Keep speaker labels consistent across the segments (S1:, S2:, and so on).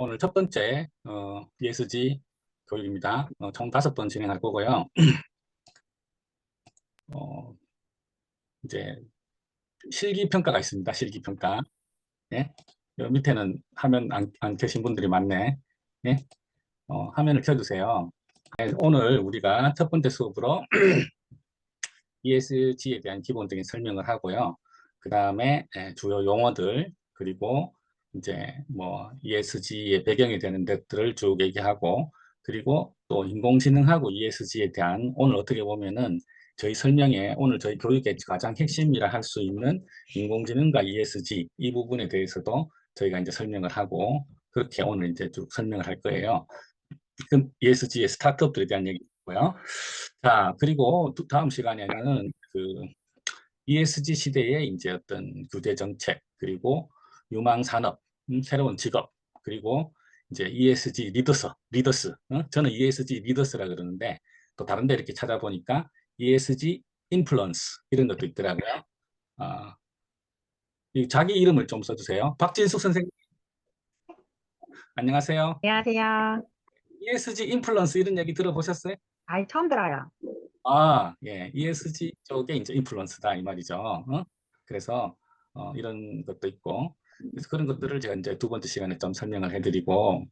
S1: 오늘 첫 번째 ESG 교육입니다. 총 5번 진행할 거고요. 어, 이제 실기평가가 있습니다. 실기평가. 예? 요 밑에는 화면 안 켜신 분들이 많네. 예? 화면을 켜주세요. 오늘 우리가 첫 번째 수업으로 ESG에 대한 기본적인 설명을 하고요. 그 다음에 주요 용어들, 그리고 이제 뭐 ESG의 배경이 되는 것들을 쭉 얘기하고, 그리고 또 인공지능하고 ESG에 대한 오늘 어떻게 보면은 저희 설명에 오늘 저희 교육의 가장 핵심이라 할 수 있는 인공지능과 ESG 이 부분에 대해서도 저희가 이제 설명을 하고, 그렇게 오늘 이제 쭉 설명을 할 거예요. ESG의 스타트업들에 대한 얘기고요. 자, 그리고 다음 시간에는 그 ESG 시대의 이제 어떤 규제 정책, 그리고 유망 산업, 새로운 직업, 그리고 이제 ESG 리더스, 저는 ESG 리더스라 그러는데 또 다른 데 이렇게 찾아보니까 ESG 인플루언스 이런 것도 있더라고요. 자기 이름을 좀 써주세요. 박진숙 선생님, 안녕하세요.
S2: 안녕하세요.
S1: ESG 인플루언스 이런 얘기 들어보셨어요?
S2: 아이, 처음 들어요.
S1: 예, ESG 쪽에 이제 인플루언스다 이 말이죠. 그래서 이런 것도 있고, 그래서 그런 것들을 제가 이제 두 번째 시간에 좀 설명을 해드리고,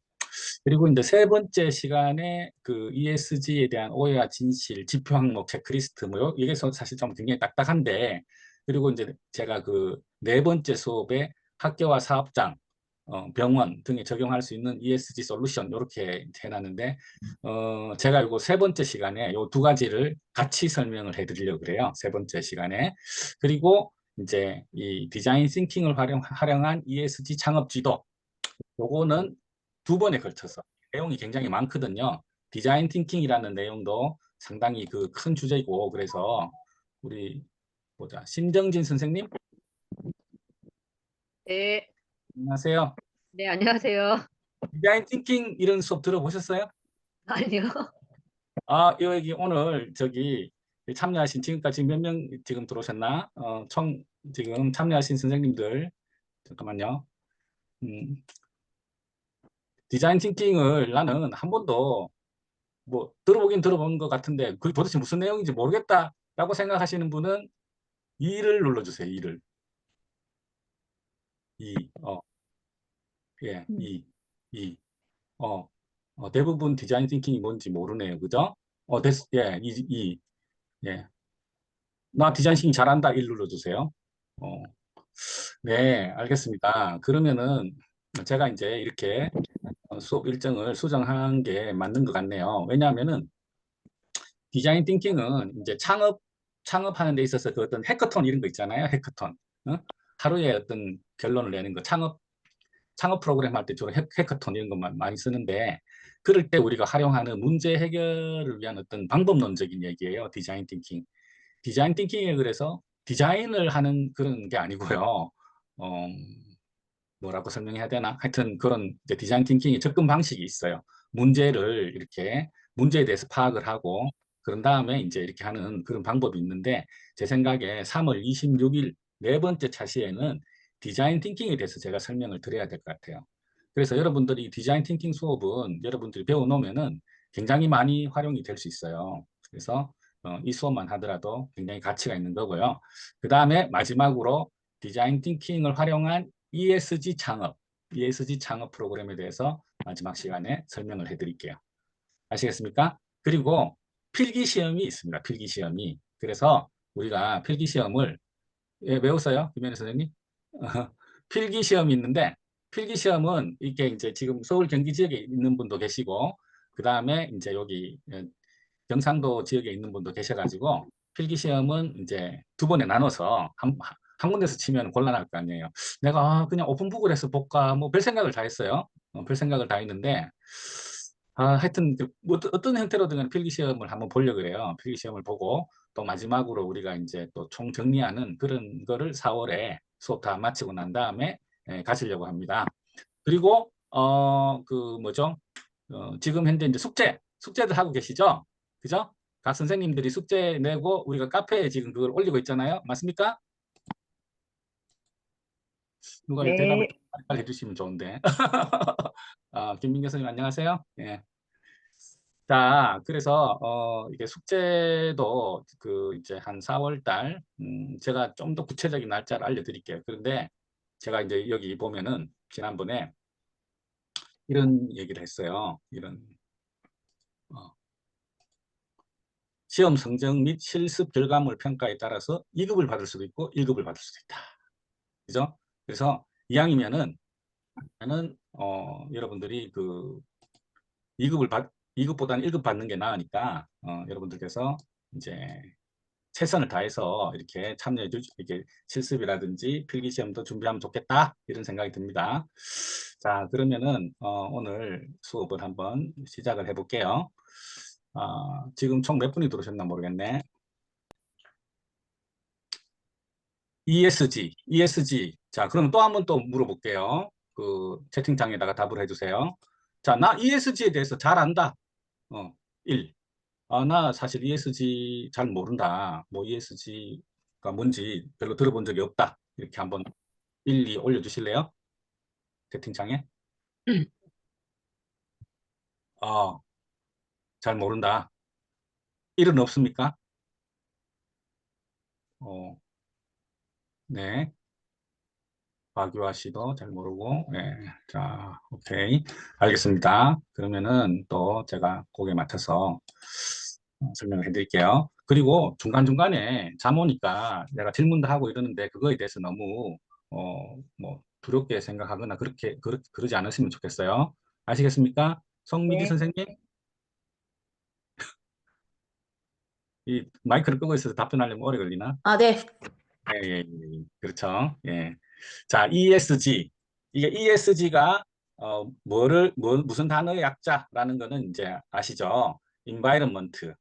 S1: 그리고 이제 세 번째 시간에 그 ESG에 대한 오해와 진실, 지표 항목, 체크리스트 뭐 이게 사실 좀 굉장히 딱딱한데, 그리고 이제 제가 그 네 번째 수업에 학교와 사업장, 병원 등에 적용할 수 있는 ESG 솔루션 이렇게 해놨는데 제가 이거 세 번째 시간에 이 두 가지를 같이 설명을 해드리려고 그래요. 세 번째 시간에. 그리고 이제 이 디자인 싱킹을 활용한 ESG 창업 지도 요거는 두 번에 걸쳐서 내용이 굉장히 많거든요. 디자인 띵킹이라는 내용도 상당히 그 큰 주제이고 그래서 우리 보자. 신정진 선생님
S2: 네,
S1: 안녕하세요.
S2: 네, 안녕하세요.
S1: 디자인 띵킹 이런 수업 들어보셨어요?
S2: 아니요.
S1: 여기 오늘 저기 참여하신 지금까지 몇 명 지금 들어오셨나? 총 지금 참여하신 선생님들 잠깐만요. 음, 디자인 띵킹을 나는 한 번도 뭐 들어보긴 들어본 것 같은데 그게 도대체 무슨 내용인지 모르겠다라고 생각하시는 분은 2를 눌러주세요. 2를. 2. 예,
S2: 음.
S1: 2. 2. 대부분 디자인 띵킹이 뭔지 모르네요. 그죠? 예, 2. 예. 나 디자인 띵킹 잘한다. 1 눌러주세요. 어, 네, 알겠습니다. 그러면은 제가 이제 이렇게 수업 일정을 수정한 게 맞는 것 같네요. 왜냐하면은 디자인 띵킹은 이제 창업하는 데 있어서 그 어떤 해커톤 이런 거 있잖아요. 해커톤. 하루에 어떤 결론을 내는 거 창업 프로그램 할 때 주로 해커톤 이런 것만 많이 쓰는데 그럴 때 우리가 활용하는 문제 해결을 위한 어떤 방법론적인 얘기예요. 디자인 띵킹. 디자인 띵킹에 그래서 디자인을 하는 그런 게 아니고요. 어, 뭐라고 설명해야 되나? 하여튼 그런 이제 디자인 띵킹의 접근 방식이 있어요. 문제를 이렇게 문제에 대해서 파악을 하고 그런 다음에 이제 이렇게 하는 그런 방법이 있는데 제 생각에 3월 26일 네 번째 차시에는 디자인 띵킹에 대해서 제가 설명을 드려야 될 것 같아요. 그래서 여러분들이 디자인 띵킹 수업은 여러분들이 배워놓으면은 굉장히 많이 활용이 될 수 있어요. 그래서 이 수업만 하더라도 굉장히 가치가 있는 거고요. 그 다음에 마지막으로 디자인 띵킹을 활용한 ESG 창업 프로그램에 대해서 마지막 시간에 설명을 해드릴게요. 아시겠습니까? 그리고 필기 시험이 있습니다. 필기 시험이. 그래서 우리가 필기 시험을 외웠어요? 김현희 선생님? 필기 시험이 있는데 필기 시험은 이게 이제 지금 서울 경기 지역에 있는 분도 계시고 그 다음에 이제 여기 경상도 지역에 있는 분도 계셔가지고 필기 시험은 이제 두 번에 나눠서 한 군데서 치면 곤란할 거 아니에요. 내가 그냥 오픈북을 해서 볼까 뭐 별 생각을 다 했어요. 별 생각을 다 했는데 하여튼 뭐 어떤 형태로든 간에 필기 시험을 한번 보려고 그래요. 필기 시험을 보고 또 마지막으로 우리가 이제 또 총 정리하는 그런 거를 4월에 수업 다 마치고 난 다음에 가시려고 합니다. 그리고 그 뭐죠? 지금 현재 이제 숙제들 하고 계시죠? 그죠? 각 선생님들이 숙제 내고 우리가 카페에 지금 그걸 올리고 있잖아요. 맞습니까? 누가 이 대답을
S2: 네,
S1: 좀 빨리 해주시면 좋은데. 김민경 선생님 안녕하세요. 예. 자, 그래서 이게 숙제도 그 이제 한 4월 달 제가 좀 더 구체적인 날짜를 알려드릴게요. 그런데 제가 이제 여기 보면은 지난번에 이런 얘기를 했어요. 이런 어, 시험 성적 및 실습 결과물 평가에 따라서 2급을 받을 수도 있고 1급을 받을 수도 있다. 그죠? 그래서 이왕이면은 여러분들이 그 2급보다는 1급 받는 게 나으니까 여러분들께서 이제 최선을 다해서 이렇게 이렇게 실습이라든지 필기시험도 준비하면 좋겠다 이런 생각이 듭니다. 자, 그러면은 오늘 수업을 한번 시작을 해볼게요. 지금 총 몇 분이 들어오셨나 모르겠네. ESG. 자, 그럼 또 한 번 또 물어볼게요. 그 채팅창에다가 답을 해주세요. 자, 나 ESG에 대해서 잘 안다. 1. 나 사실 ESG 잘 모른다. 뭐 ESG가 뭔지 별로 들어본 적이 없다. 이렇게 한번 1, 2 올려주실래요? 채팅창에. 어, 잘 모른다. 1은 없습니까? 어, 네. 박유아 씨도 잘 모르고. 네. 자, 오케이. 알겠습니다. 그러면은 또 제가 거기에 맞춰서 설명을 해드릴게요. 그리고 중간중간에 잠 오니까 내가 질문도 하고 이러는데 그거에 대해서 너무 뭐 두렵게 생각하거나 그러지 않으시면 좋겠어요. 아시겠습니까? 성미리
S2: 네.
S1: 선생님, 이 마이크를 끄고 있어서 답변하려면 오래 걸리나?
S2: 아, 네.
S1: 예, 예, 예. 그렇죠. 예. 자, ESG. 이게 ESG가 무슨 단어의 약자라는 거는 이제 아시죠? environment,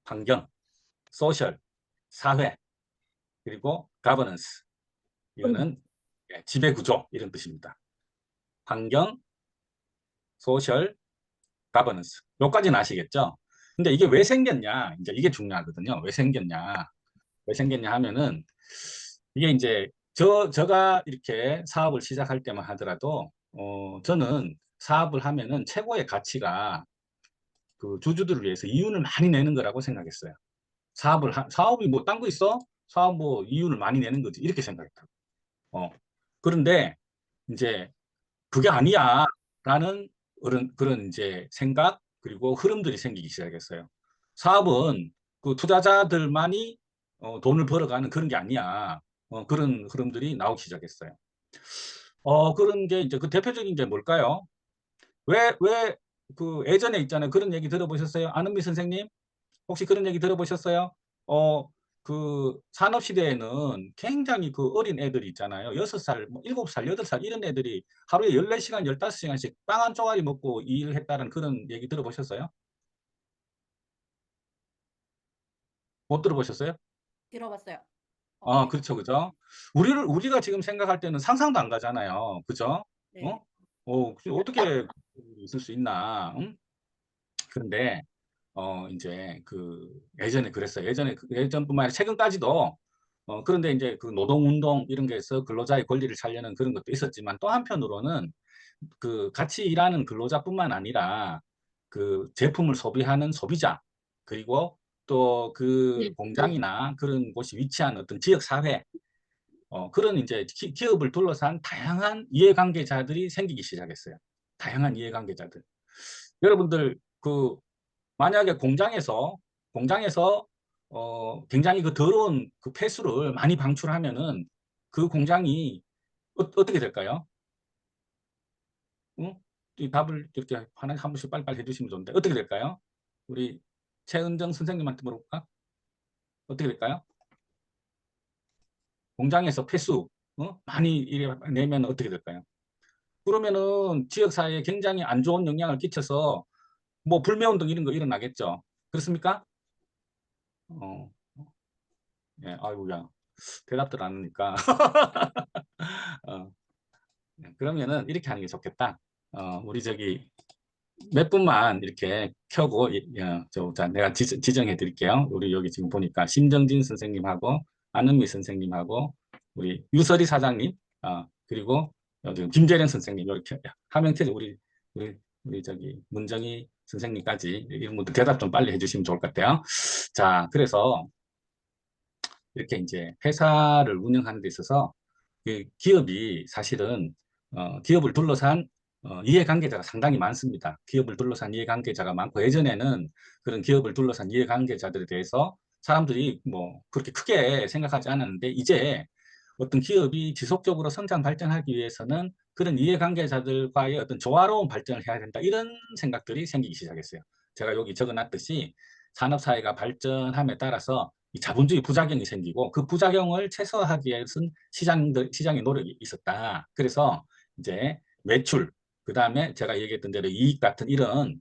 S1: 환경, social, 사회, 그리고 governance. 이거는 지배 구조 이런 뜻입니다. 환경, 소셜, 가버넌스. 요까지는 아시겠죠? 근데 이게 왜 생겼냐? 이제 이게 중요하거든요. 왜 생겼냐? 왜 생겼냐 하면은 이게 이제 제가 이렇게 사업을 시작할 때만 하더라도 저는 사업을 하면은 최고의 가치가 그 주주들을 위해서 이윤을 많이 내는 거라고 생각했어요. 사업이 뭐 딴 거 있어? 사업 뭐 이윤을 많이 내는 거지. 이렇게 생각했다고. 그런데 이제 그게 아니야 라는 그런 이제 생각 그리고 흐름들이 생기기 시작했어요. 사업은 그 투자자들만이 돈을 벌어가는 그런 게 아니야. 그런 흐름들이 나오기 시작했어요. 그런 게 이제 그 대표적인 게 뭘까요? 왜 그 예전에 있잖아요. 그런 얘기 들어보셨어요? 안은미 선생님? 혹시 그런 얘기 들어보셨어요? 어, 그 산업시대에는 굉장히 그 어린 애들이 있잖아요. 6살, 뭐 7살, 8살 이런 애들이 하루에 14시간, 15시간씩 빵 한 쪼가리 먹고 일을 했다는 그런 얘기 들어보셨어요? 못 들어보셨어요?
S2: 들어봤어요. 네.
S1: 그렇죠, 그죠? 우리가 지금 생각할 때는 상상도 안 가잖아요. 그죠? 어?
S2: 네.
S1: 어떻게 있을 수 있나? 응? 그런데 이제 그 예전에 그랬어요. 예전뿐만 아니라 최근까지도 그런데 이제 그 노동운동 이런 게서 근로자의 권리를 살려는 그런 것도 있었지만 또 한편으로는 그 같이 일하는 근로자뿐만 아니라 그 제품을 소비하는 소비자 그리고 또 그 공장이나 그런 곳이 위치한 어떤 지역 사회 그런 이제 기업을 둘러싼 다양한 이해관계자들이 생기기 시작했어요. 다양한 이해관계자들. 여러분들 그 만약에 공장에서 굉장히 그 더러운 그 폐수를 많이 방출하면은 그 공장이 떻게 될까요? 응? 이 답을 이렇게 한 번씩 빨리빨리 해주시면 좋은데 어떻게 될까요? 우리 최은정 선생님한테 물어볼까? 어떻게 될까요? 공장에서 폐수 많이 이래 내면 어떻게 될까요? 그러면은 지역 사회에 굉장히 안 좋은 영향을 끼쳐서 뭐 불매운동 이런 거 일어나겠죠. 그렇습니까? 어, 예, 아이고야. 대답들 안 하니까. 어, 그러면은 이렇게 하는 게 좋겠다. 우리 저기 몇 분만 이렇게 켜고, 자, 내가 지정해 드릴게요. 우리 여기 지금 보니까 심정진 선생님하고 안은미 선생님하고 우리 유설이 사장님, 그리고 지금 김재련 선생님 이렇게 화면 켜져 우리 우리 저기 문정희 선생님까지 이런 분들 대답 좀 빨리 해주시면 좋을 것 같아요. 자, 그래서 이렇게 이제 회사를 운영하는 데 있어서 그 기업이 사실은 기업을 둘러싼 이해관계자가 상당히 많습니다. 기업을 둘러싼 이해관계자가 많고 예전에는 그런 기업을 둘러싼 이해관계자들에 대해서 사람들이 뭐 그렇게 크게 생각하지 않았는데 이제 어떤 기업이 지속적으로 성장 발전하기 위해서는 그런 이해관계자들과의 어떤 조화로운 발전을 해야 된다. 이런 생각들이 생기기 시작했어요. 제가 여기 적어놨듯이 산업사회가 발전함에 따라서 이 자본주의 부작용이 생기고 그 부작용을 최소화하기 위해서는 시장의 노력이 있었다. 그래서 이제 매출, 그 다음에 제가 얘기했던 대로 이익 같은 이런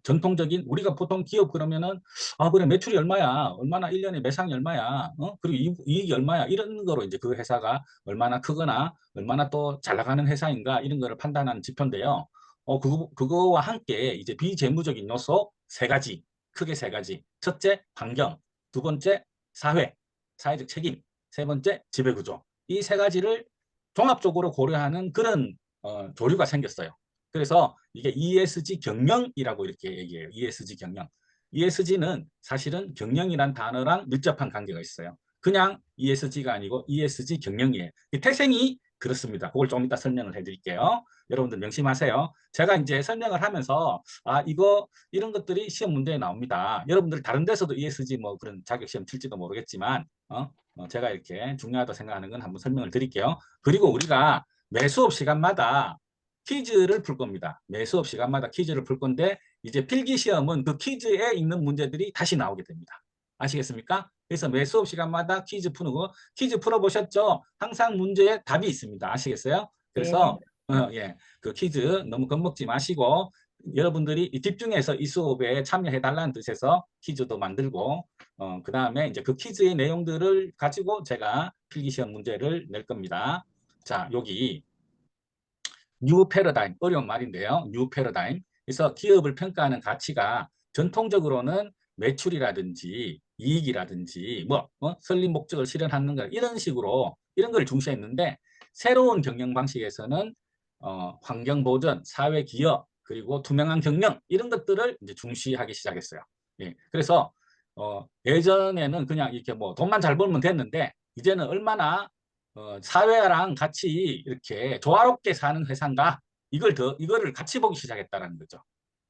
S1: 전통적인 우리가 보통 기업 그러면은 그래 매출이 얼마야, 얼마나 1년에 매상이 얼마야, 그리고 이익이 얼마야 이런 거로 이제 그 회사가 얼마나 크거나 얼마나 또 잘 나가는 회사인가 이런 거를 판단하는 지표인데요. 그거와 함께 이제 비재무적인 요소 세 가지, 크게 세 가지. 첫째, 환경. 두 번째, 사회적 책임. 세 번째, 지배구조. 이 세 가지를 종합적으로 고려하는 그런 조류가 생겼어요. 그래서 이게 ESG 경영이라고 이렇게 얘기해요. ESG 경영. ESG는 사실은 경영이란 단어랑 밀접한 관계가 있어요. 그냥 ESG가 아니고 ESG 경영이에요. 태생이 그렇습니다. 그걸 좀 이따 설명을 해드릴게요. 여러분들 명심하세요. 제가 이제 설명을 하면서 이런 것들이 시험 문제에 나옵니다. 여러분들 다른 데서도 ESG 뭐 그런 자격 시험 칠지도 모르겠지만 제가 이렇게 중요하다고 생각하는 건 한번 설명을 드릴게요. 그리고 우리가 매 수업 시간마다 퀴즈를 풀 겁니다. 매 수업 시간마다 퀴즈를 풀 건데 이제 필기 시험은 그 퀴즈에 있는 문제들이 다시 나오게 됩니다. 아시겠습니까? 그래서 매 수업 시간마다 퀴즈 푸는 거, 퀴즈 풀어보셨죠? 항상 문제에 답이 있습니다. 아시겠어요? 그래서 예, 그 퀴즈 너무 겁먹지 마시고 여러분들이 집중해서 이 수업에 참여해달라는 뜻에서 퀴즈도 만들고 그 다음에 이제 그 퀴즈의 내용들을 가지고 제가 필기시험 문제를 낼 겁니다. 자, 여기 뉴 패러다임, 어려운 말인데요. 뉴 패러다임. 그래서 기업을 평가하는 가치가 전통적으로는 매출이라든지 이익이라든지 설립 목적을 실현하는 것 이런 식으로 이런 걸 중시했는데 새로운 경영 방식에서는 환경 보전, 사회 기여 그리고 투명한 경영 이런 것들을 이제 중시하기 시작했어요. 예. 그래서 예전에는 그냥 이렇게 뭐 돈만 잘 벌면 됐는데 이제는 얼마나 사회랑 같이 이렇게 조화롭게 사는 회사인가 이거를 같이 보기 시작했다는 거죠.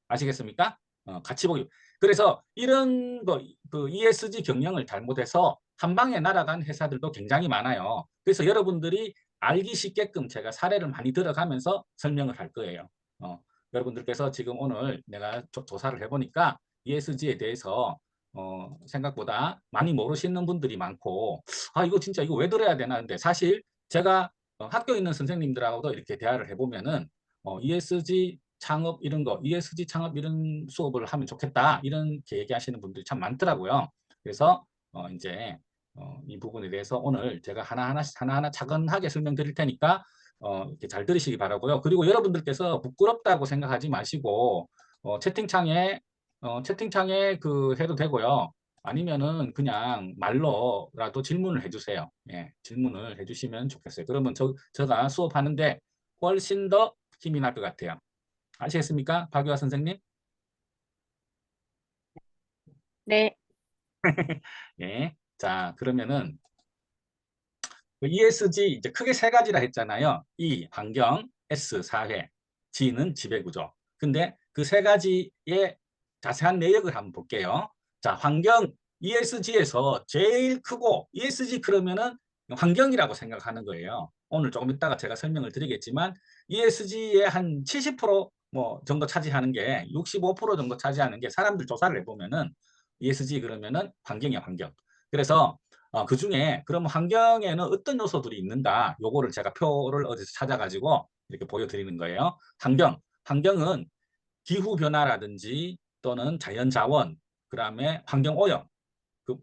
S1: 아시겠습니까? 같이 보기. 그래서 이런 그 ESG 경영을 잘못해서 한 방에 날아간 회사들도 굉장히 많아요. 그래서 여러분들이 알기 쉽게끔 제가 사례를 많이 들어가면서 설명을 할 거예요. 여러분들께서 지금 오늘 내가 조사를 해보니까 ESG에 대해서 생각보다 많이 모르시는 분들이 많고 이거 진짜 이거 왜 들어야 되나 근데 사실 제가 학교에 있는 선생님들하고도 이렇게 대화를 해보면은 ESG 창업 이런 거, ESG 창업 이런 수업을 하면 좋겠다 이렇게 얘기하시는 분들이 참 많더라고요. 그래서 이제 이 부분에 대해서 오늘 제가 하나하나 차근하게 설명드릴 테니까 이렇게 잘 들으시기 바라고요. 그리고 여러분들께서 부끄럽다고 생각하지 마시고 채팅창에 그 해도 되고요. 아니면은 그냥 말로라도 질문을 해주세요. 예, 질문을 해주시면 좋겠어요. 그러면 제가 수업하는데 훨씬 더 힘이 날 것 같아요. 아시겠습니까? 박유아 선생님?
S3: 네,
S1: 예. 자, 그러면은 그 ESG 이제 크게 세 가지라 했잖아요. E, 환경, S, 사회, G는 지배구조. 근데 그 세 가지의 자세한 내역을 한번 볼게요. 자, 환경 ESG에서 제일 크고 ESG 그러면은 환경이라고 생각하는 거예요. 오늘 조금 이따가 제가 설명을 드리겠지만 ESG의 한 70%뭐 정도 차지하는 게 65% 정도 차지하는 게 사람들 조사를 해보면은 ESG 그러면은 환경이야, 환경. 그래서 그 중에 그럼 환경에는 어떤 요소들이 있는가 요거를 제가 표를 어디서 찾아가지고 이렇게 보여드리는 거예요. 환경은 기후변화라든지 또는 자연자원, 그 다음에 환경오염,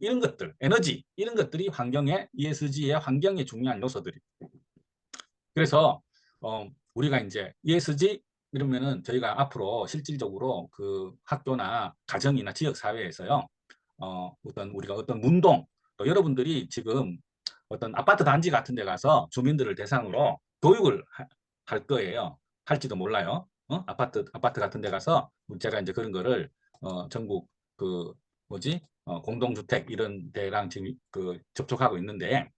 S1: 이런 것들, 에너지 이런 것들이 환경의 ESG의 환경에 중요한 요소들이. 그래서 우리가 이제 ESG 이러면은 저희가 앞으로 실질적으로 그 학교나 가정이나 지역 사회에서요. 우리가 어떤 문동 또 여러분들이 지금 어떤 아파트 단지 같은 데 가서 주민들을 대상으로 교육을 할 거예요. 할지도 몰라요. 아파트 같은 데 가서 제가 이제 그런 거를 전국 그 뭐지? 공동주택 이런 데랑 지금 그 접촉하고 있는데,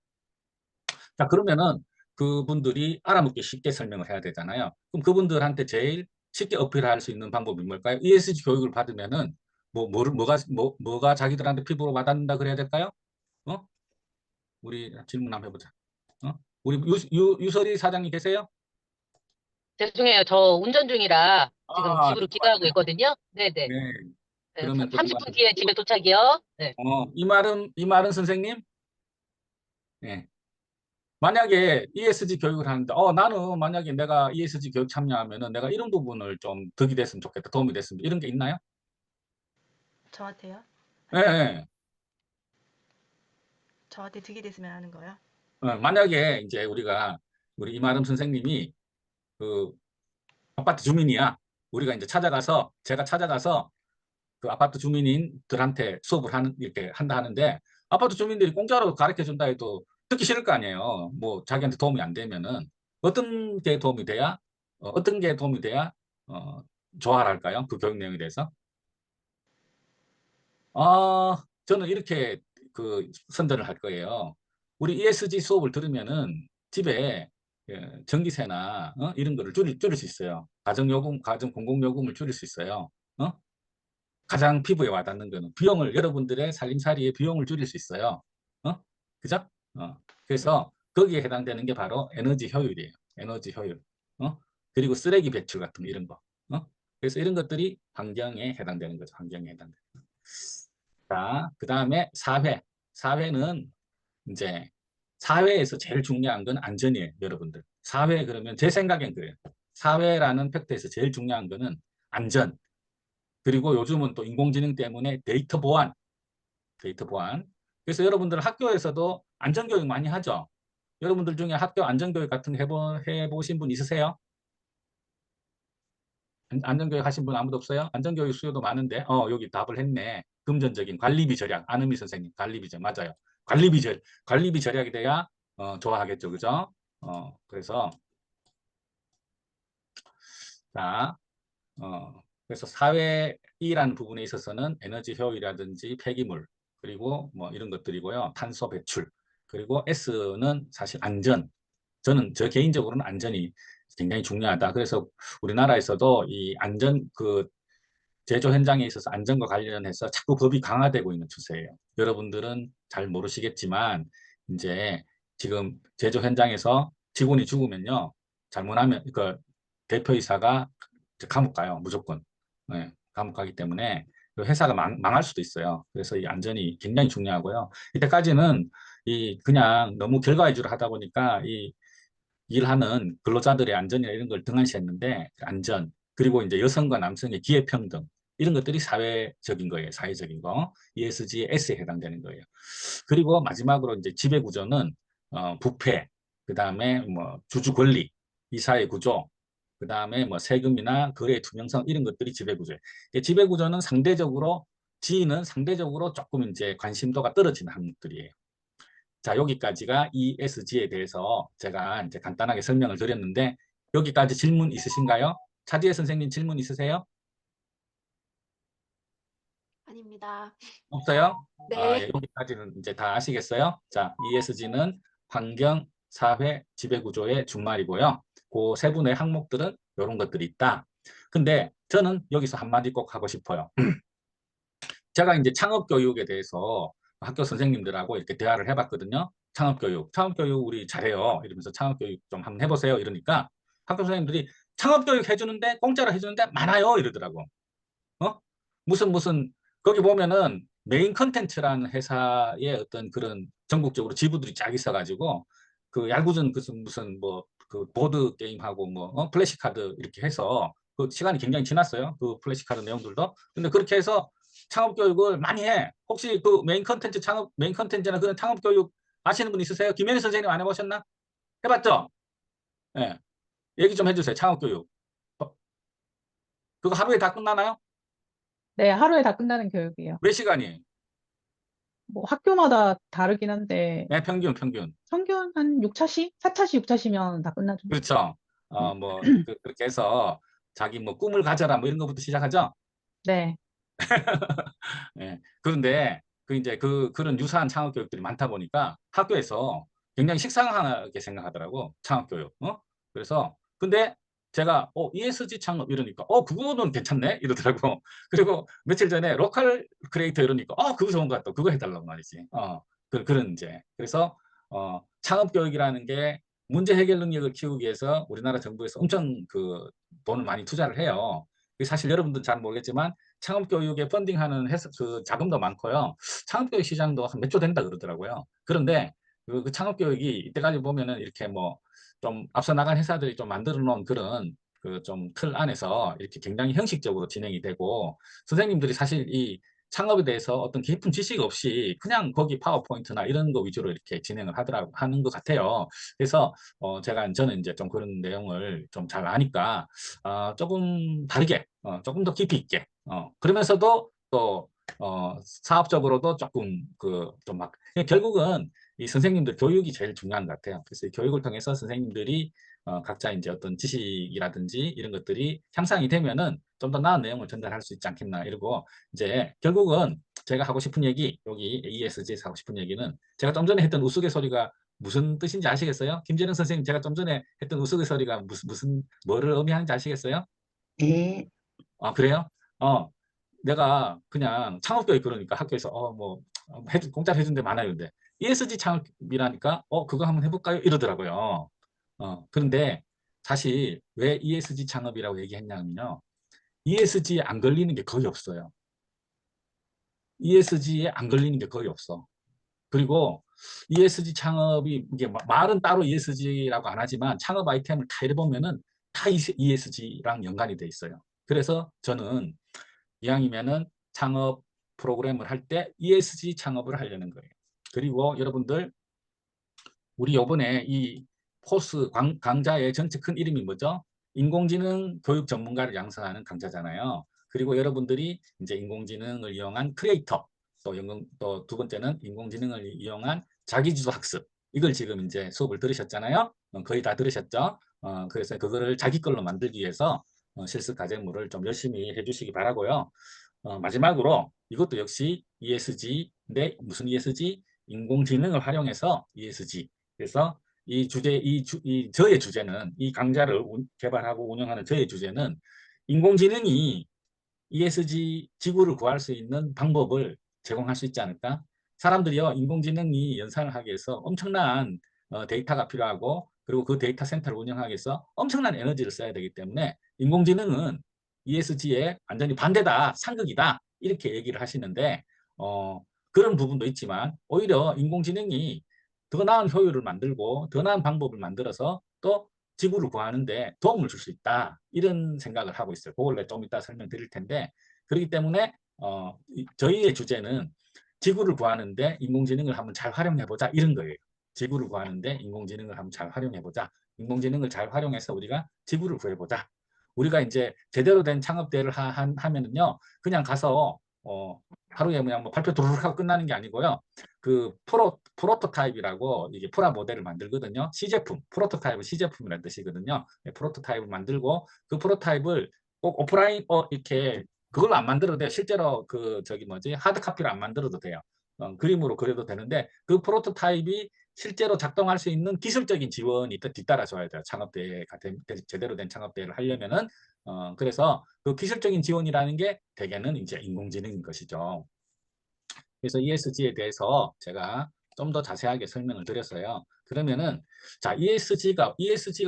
S1: 자, 그러면은 그분들이 알아먹기 쉽게 설명을 해야 되잖아요. 그럼 그분들한테 제일 쉽게 어필할 수 있는 방법이 뭘까요? ESG 교육을 받으면은 뭐가 자기들한테 피부로 와닿는다 그래야 될까요? 어? 우리 질문 한번 해보자. 우리 유설이 사장님 계세요?
S3: 죄송해요. 저 운전 중이라 지금 집으로 귀가하고
S1: 수고하세요.
S3: 있거든요. 네네.
S1: 네.
S3: 네,
S1: 그러면 또
S3: 30분 뒤에 집에 도착이요. 네.
S1: 이말은 선생님? 네. 만약에 ESG 교육을 하는데, 나는 만약에 내가 ESG 교육 참여하면은 내가 이런 부분을 좀 덕이 됐으면 좋겠다, 도움이 됐으면, 이런 게 있나요?
S4: 저한테요?
S1: 예, 예.
S4: 저한테 득이 됐으면 하는 거요?
S1: 만약에 이제 우리 이마름 선생님이 그 아파트 주민이야. 우리가 이제 제가 찾아가서 그 아파트 주민들한테 수업을 이렇게 한다 하는데, 아파트 주민들이 공짜로 가르쳐 준다 해도 듣기 싫을 거 아니에요. 뭐 자기한테 도움이 안 되면은 어떤 게 도움이 돼야 어, 좋아할까요? 그 교육 내용에 대해서. 저는 이렇게 그 선전을 할 거예요. 우리 ESG 수업을 들으면은 집에 전기세나 이런 거를 줄일 수 있어요. 가정요금, 가정 공공요금을 줄일 수 있어요. 어? 가장 피부에 와닿는 거는 여러분들의 살림살이의 비용을 줄일 수 있어요. 그죠? 그래서 거기에 해당되는 게 바로 에너지 효율이에요. 에너지 효율. 그리고 쓰레기 배출 같은 이런 거. 그래서 이런 것들이 환경에 해당되는 거죠. 환경에 해당되는 거. 자, 그 다음에 사회. 사회는 이제 사회에서 제일 중요한 건 안전이에요, 여러분들. 사회 그러면 제 생각엔 그래요. 사회라는 팩트에서 제일 중요한 거는 안전. 그리고 요즘은 또 인공지능 때문에 데이터 보안. 데이터 보안. 그래서 여러분들 학교에서도 안전교육 많이 하죠. 여러분들 중에 학교 안전교육 같은 거 해보신 분 있으세요? 안전교육 하신 분 아무도 없어요? 안전교육 수요도 많은데, 여기 답을 했네. 금전적인 관리비 절약. 안은미 선생님, 관리비 절약. 맞아요. 관리비 절약이 돼야, 좋아하겠죠. 그죠? 그래서, 자, 그래서 사회이라는 부분에 있어서는 에너지 효율이라든지 폐기물, 그리고 뭐 이런 것들이고요. 탄소 배출. 그리고 S는 사실 안전. 저 개인적으로는 안전이 굉장히 중요하다. 그래서 우리나라에서도 이 제조 현장에 있어서 안전과 관련해서 자꾸 법이 강화되고 있는 추세예요. 여러분들은 잘 모르시겠지만, 이제 지금 제조 현장에서 직원이 죽으면요. 잘못하면, 그 대표이사가 감옥 가요. 무조건. 네, 감옥 가기 때문에 그 회사가 망할 수도 있어요. 그래서 이 안전이 굉장히 중요하고요. 이때까지는 그냥 너무 결과 위주로 하다 보니까 일하는 근로자들의 안전이나 이런 걸 등한시했는데, 안전, 그리고 이제 여성과 남성의 기회평등, 이런 것들이 사회적인 거예요. 사회적인 거. ESG, S에 해당되는 거예요. 그리고 마지막으로 이제 지배구조는, 부패, 그 다음에 뭐 주주 권리, 이사회 구조, 그 다음에 뭐 세금이나 거래 투명성, 이런 것들이 지배구조예요. 지배구조는 지위는 상대적으로 조금 이제 관심도가 떨어지는 항목들이에요. 자, 여기까지가 ESG에 대해서 제가 이제 간단하게 설명을 드렸는데, 여기까지 질문 있으신가요? 차지혜 선생님 질문 있으세요?
S4: 아닙니다.
S1: 없어요?
S4: 네.
S1: 예, 여기까지는 이제 다 아시겠어요? 자, ESG는 환경, 사회, 지배구조의 준말이고요. 그 세 분의 항목들은 이런 것들이 있다. 근데 저는 여기서 한마디 꼭 하고 싶어요. 제가 이제 창업교육에 대해서 학교 선생님들하고 이렇게 대화를 해봤거든요. 창업교육 우리 잘해요. 이러면서 창업교육 좀 한번 해보세요. 이러니까 학교 선생님들이 창업교육 해주는데, 공짜로 해주는데 많아요. 이러더라고. 어? 무슨, 거기 보면은 메인 컨텐츠라는 회사의 어떤 그런 전국적으로 지부들이 쫙 있어가지고, 그 얄궂은 무슨 뭐, 그 보드 게임하고 뭐, 플래시카드 이렇게 해서, 그 시간이 굉장히 지났어요. 그 플래시카드 내용들도. 근데 그렇게 해서 창업 교육을 많이 해. 혹시 그 메인 컨텐츠나 그런 창업 교육 아시는 분 있으세요? 김현희 선생님 안 해보셨나? 해봤죠? 예. 얘기 좀 해주세요. 창업 교육. 그거 하루에 다 끝나나요?
S5: 네, 하루에 다 끝나는 교육이에요.
S1: 몇 시간이에요?
S5: 뭐 학교마다 다르긴 한데
S1: 네, 평균.
S5: 평균 한 6차시? 4차시, 6차시면 다 끝나죠.
S1: 그렇죠.
S5: 네.
S1: 그렇게 해서 자기 뭐 꿈을 가져라 뭐 이런 것부터 시작하죠.
S5: 네.
S1: 예. 그런데 이제 그런 유사한 창업 교육들이 많다 보니까 학교에서 굉장히 식상하게 생각하더라고. 창업 교육. 그래서 근데 제가 ESG 창업 이러니까 그거는 괜찮네 이러더라고. 그리고 며칠 전에 로컬 크리에이터 이러니까 그거 좋은 것 같다. 그거 해달라고 말이지. 그런 이제 그래서 창업 교육이라는 게 문제 해결 능력을 키우기 위해서 우리나라 정부에서 엄청 그 돈을 많이 투자를 해요. 사실 여러분들 잘 모르겠지만 창업 교육에 펀딩하는 그 자금도 많고요. 창업 교육 시장도 한 몇 조 된다 그러더라고요. 그런데 그 창업 교육이 이때까지 보면은 이렇게 뭐 좀 앞서 나간 회사들이 좀 만들어 놓은 그런 그 좀 틀 안에서 이렇게 굉장히 형식적으로 진행이 되고 선생님들이 사실 이 창업에 대해서 어떤 깊은 지식 없이 그냥 거기 파워포인트나 이런 거 위주로 이렇게 진행을 하는 것 같아요. 그래서 저는 이제 좀 그런 내용을 좀 잘 아니까 조금 다르게 조금 더 깊이 있게 그러면서도 또 사업적으로도 조금 좀 막 결국은 이 선생님들 교육이 제일 중요한 것 같아요. 그래서 이 교육을 통해서 선생님들이 각자 이제 어떤 지식이라든지 이런 것들이 향상이 되면은 좀 더 나은 내용을 전달할 수 있지 않겠나 이러고 이제 결국은 제가 하고 싶은 얘기 여기 ESG에서 하고 싶은 얘기는 제가 좀 전에 했던 우스갯소리가 무슨 뜻인지 아시겠어요? 김재능 선생님 제가 좀 전에 했던 우스갯소리가 뭐를 의미하는지 아시겠어요?
S6: 네.
S1: 그래요? 내가 그냥 창업교육 그러니까 학교에서 뭐 공짜로 해준 데 많아요. 근데 ESG 창업이라니까 그거 한번 해볼까요? 이러더라고요. 그런데 사실 왜 ESG 창업이라고 얘기했냐면요. ESG에 안 걸리는 게 거의 없어요. ESG에 안 걸리는 게 거의 없어. 그리고 ESG 창업이 이게 말은 따로 ESG라고 안 하지만 창업 아이템을 다 해보면은 다 ESG랑 연관이 돼 있어요. 그래서 저는 이왕이면은 창업 프로그램을 할 때 ESG 창업을 하려는 거예요. 그리고 여러분들 우리 요번에 이 코스 강좌의 전체 큰 이름이 뭐죠? 인공지능 교육 전문가를 양성하는 강좌잖아요. 그리고 여러분들이 이제 인공지능을 이용한 크리에이터, 또 두 번째는 인공지능을 이용한 자기주도 학습. 이걸 지금 이제 수업을 들으셨잖아요. 거의 다 들으셨죠? 그래서 그거를 자기 걸로 만들기 위해서 실습 과제물을 좀 열심히 해주시기 바라고요. 마지막으로 이것도 역시 ESG인데 무슨 ESG? 인공지능을 활용해서 ESG. 그래서 저의 주제는 이 강좌를 개발하고 운영하는 저의 주제는 인공지능이 ESG 지구를 구할 수 있는 방법을 제공할 수 있지 않을까? 사람들이요, 인공지능이 연산을 하기 위해서 엄청난 데이터가 필요하고 그리고 그 데이터 센터를 운영하기 위해서 엄청난 에너지를 써야 되기 때문에 인공지능은 ESG에 완전히 반대다, 상극이다 이렇게 얘기를 하시는데 그런 부분도 있지만 오히려 인공지능이 더 나은 효율을 만들고 더 나은 방법을 만들어서 또 지구를 구하는데 도움을 줄 수 있다. 이런 생각을 하고 있어요. 그걸 좀 이따 설명드릴 텐데 그렇기 때문에 저희의 주제는 지구를 구하는데 인공지능을 한번 잘 활용해보자 이런 거예요. 지구를 구하는데 인공지능을 한번 잘 활용해보자. 인공지능을 잘 활용해서 우리가 지구를 구해보자. 우리가 이제 제대로 된 창업대회를 하면은요. 그냥 가서 하루에 그냥 뭐 발표 도르륵 하고 끝나는 게 아니고요. 그 프로토타입이라고 이게 프라 모델을 만들거든요. 시제품, 프로토타입은 시제품이라는 뜻이거든요. 프로토타입을 만들고 그 프로토타입을 꼭 오프라인 이렇게 그걸로 안 만들어도 돼요. 실제로 하드 카피를 안 만들어도 돼요. 그림으로 그려도 되는데 그 프로토타입이 실제로 작동할 수 있는 기술적인 지원이 뒤따라줘야 돼요. 창업대회가 제대로 된 창업대회를 하려면은 그래서 그 기술적인 지원이라는 게 대개는 이제 인공지능인 것이죠. 그래서 ESG에 대해서 제가 좀 더 자세하게 설명을 드렸어요. 그러면은 자 ESG가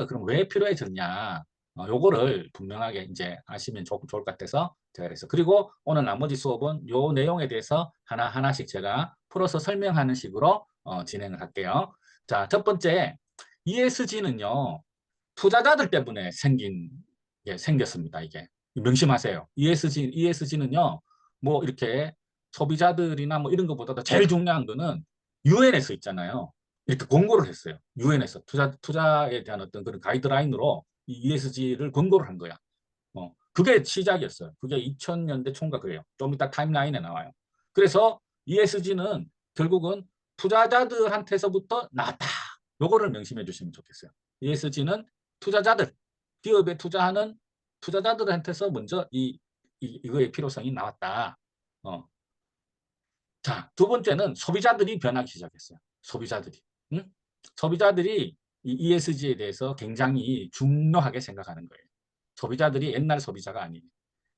S1: 그럼 왜 필요해졌냐? 요거를 분명하게 이제 아시면 좋을 것 같아서 제가 그래서 그리고 오늘 나머지 수업은 요 내용에 대해서 하나하나씩 제가 풀어서 설명하는 식으로 진행을 할게요. 자, 첫 번째 ESG는요. 투자자들 때문에 생겼습니다. 이게 명심하세요. ESG는요. 뭐 이렇게 소비자들이나 뭐 이런 것보다도 제일 중요한 거는 유엔에서 있잖아요. 이렇게 권고를 했어요. 유엔에서 투자에 대한 어떤 그런 가이드라인으로 이 ESG를 권고를 한 거야. 그게 시작이었어요. 그게 2000년대 초인가 그래요. 좀 이따 타임라인에 나와요. 그래서 ESG는 결국은 투자자들한테서부터 나왔다. 요거를 명심해 주시면 좋겠어요. ESG는 투자자들, 기업에 투자하는 투자자들한테서 먼저 이거의 필요성이 나왔다. 자, 두 번째는 소비자들이 변하기 시작했어요. 소비자들이. 응? 소비자들이 이 ESG에 대해서 굉장히 중요하게 생각하는 거예요. 소비자들이 옛날 소비자가 아니에요.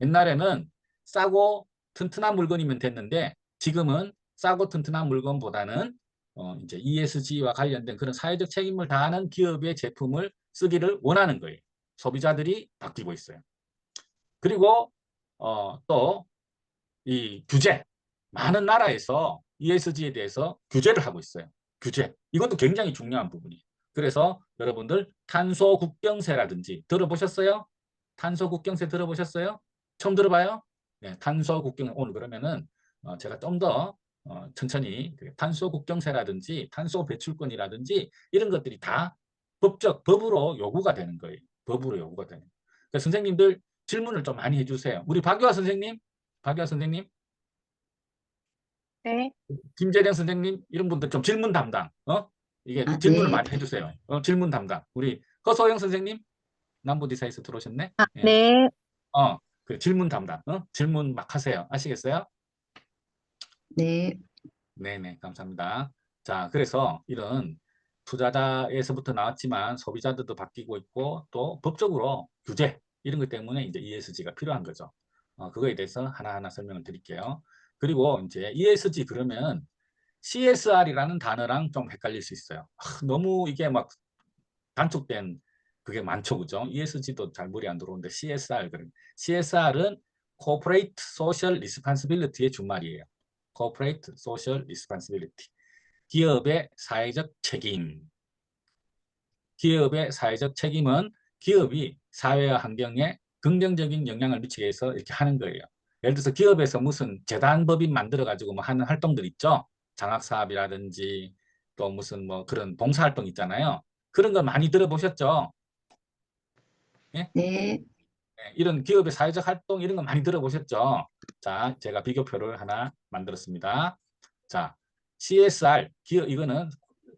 S1: 옛날에는 싸고 튼튼한 물건이면 됐는데 지금은 싸고 튼튼한 물건보다는 이제 ESG와 관련된 그런 사회적 책임을 다하는 기업의 제품을 쓰기를 원하는 거예요. 소비자들이 바뀌고 있어요. 그리고 또 이 규제, 많은 나라에서 ESG에 대해서 규제를 하고 있어요. 규제. 이것도 굉장히 중요한 부분이에요. 그래서 여러분들 탄소 국경세라든지 들어보셨어요? 탄소 국경세 들어보셨어요? 처음 들어봐요? 네, 탄소 국경 오늘 그러면은 제가 좀 더 천천히 탄소 국경세라든지 탄소 배출권이라든지 이런 것들이 다 법으로 요구가 되는 거예요. 법으로 요구가 되는. 그러니까 선생님들 질문을 좀 많이 해주세요. 우리 박유아 선생님,
S5: 네.
S1: 김재령 선생님 이런 분들 좀 질문 담당. 이게
S6: 아,
S1: 질문을
S6: 네.
S1: 많이 해주세요. 질문 담당. 우리 허소영 선생님 남부디사에서 들어오셨네. 예.
S5: 네.
S1: 그 질문 담당. 질문 막 하세요. 아시겠어요?
S6: 네.
S1: 네네, 감사합니다. 자, 그래서 이런 투자자에서부터 나왔지만 소비자들도 바뀌고 있고 또 법적으로 규제 이런 것 때문에 이제 ESG가 필요한 거죠. 그거에 대해서 하나하나 설명을 드릴게요. 그리고 이제 ESG 그러면 CSR이라는 단어랑 좀 헷갈릴 수 있어요. 너무 이게 막 단축된 그게 많죠, 그죠? ESG도 잘 물이 안 들어오는데 CSR CSR은 Corporate Social Responsibility의 준말이에요. Corporate Social Responsibility. 기업의 사회적 책임. 기업의 사회적 책임은 기업이 사회와 환경에 긍정적인 영향을 미치기 위해서 이렇게 하는 거예요. 예를 들어서 기업에서 무슨 재단법인 만들어 가지고 뭐 하는 활동들 있죠. 장학사업이라든지 또 무슨 뭐 그런 봉사활동 있잖아요. 그런 거 많이 들어보셨죠? 예?
S6: 네.
S1: 이런 기업의 사회적 활동 이런 거 많이 들어보셨죠? 자, 제가 비교표를 하나 만들었습니다. 자, CSR, 이거는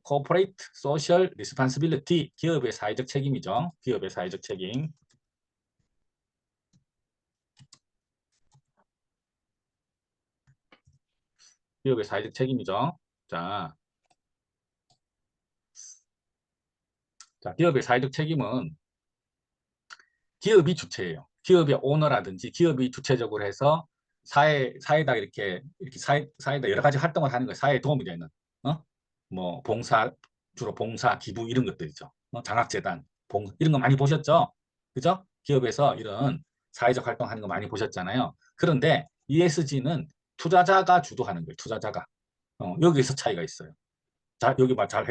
S1: Corporate Social Responsibility, 기업의 사회적 책임이죠. 기업의 사회적 책임. 기업의 사회적 책임이죠. 자, 기업의 사회적 책임은 기업이 주체예요. 기업의 오너라든지 기업이 주체적으로 해서 사회에다 이렇게 사회에다 여러 가지 활동을 하는 거예요. 사회에 도움이 되는. 뭐 주로 봉사, 기부 이런 것들이죠. 장학재단, 이런 거 많이 보셨죠? 그죠? 기업에서 이런 사회적 활동하는 거 많이 보셨잖아요. 그런데 ESG는 투자자가 주도하는 거예요. 투자자가. 여기서 차이가 있어요. 자, 여기 잘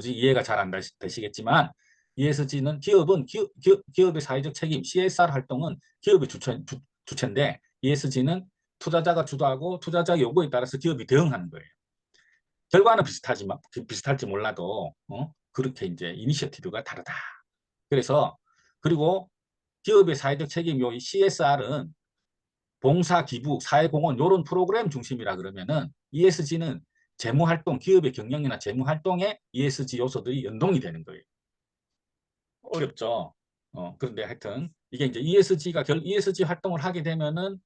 S1: 이해가 잘 안 되시겠지만 ESG는 기업의 사회적 책임, CSR 활동은 기업의 주체인데 ESG는 투자자가 주도하고 투자자 요구에 따라서 기업이 대응하는 거예요. 결과는 비슷할지 몰라도 그렇게 이제 이니셔티브가 다르다. 그래서 그리고 기업의 사회적 책임 요 CSR은 봉사, 기부, 사회공헌 이런 프로그램 중심이라 그러면은 ESG는 재무활동, 기업의 경영이나 재무활동에 ESG 요소들이 연동이 되는 거예요. 어렵죠. 그런데 하여튼 이게 이제 ESG 활동을 하게 되면은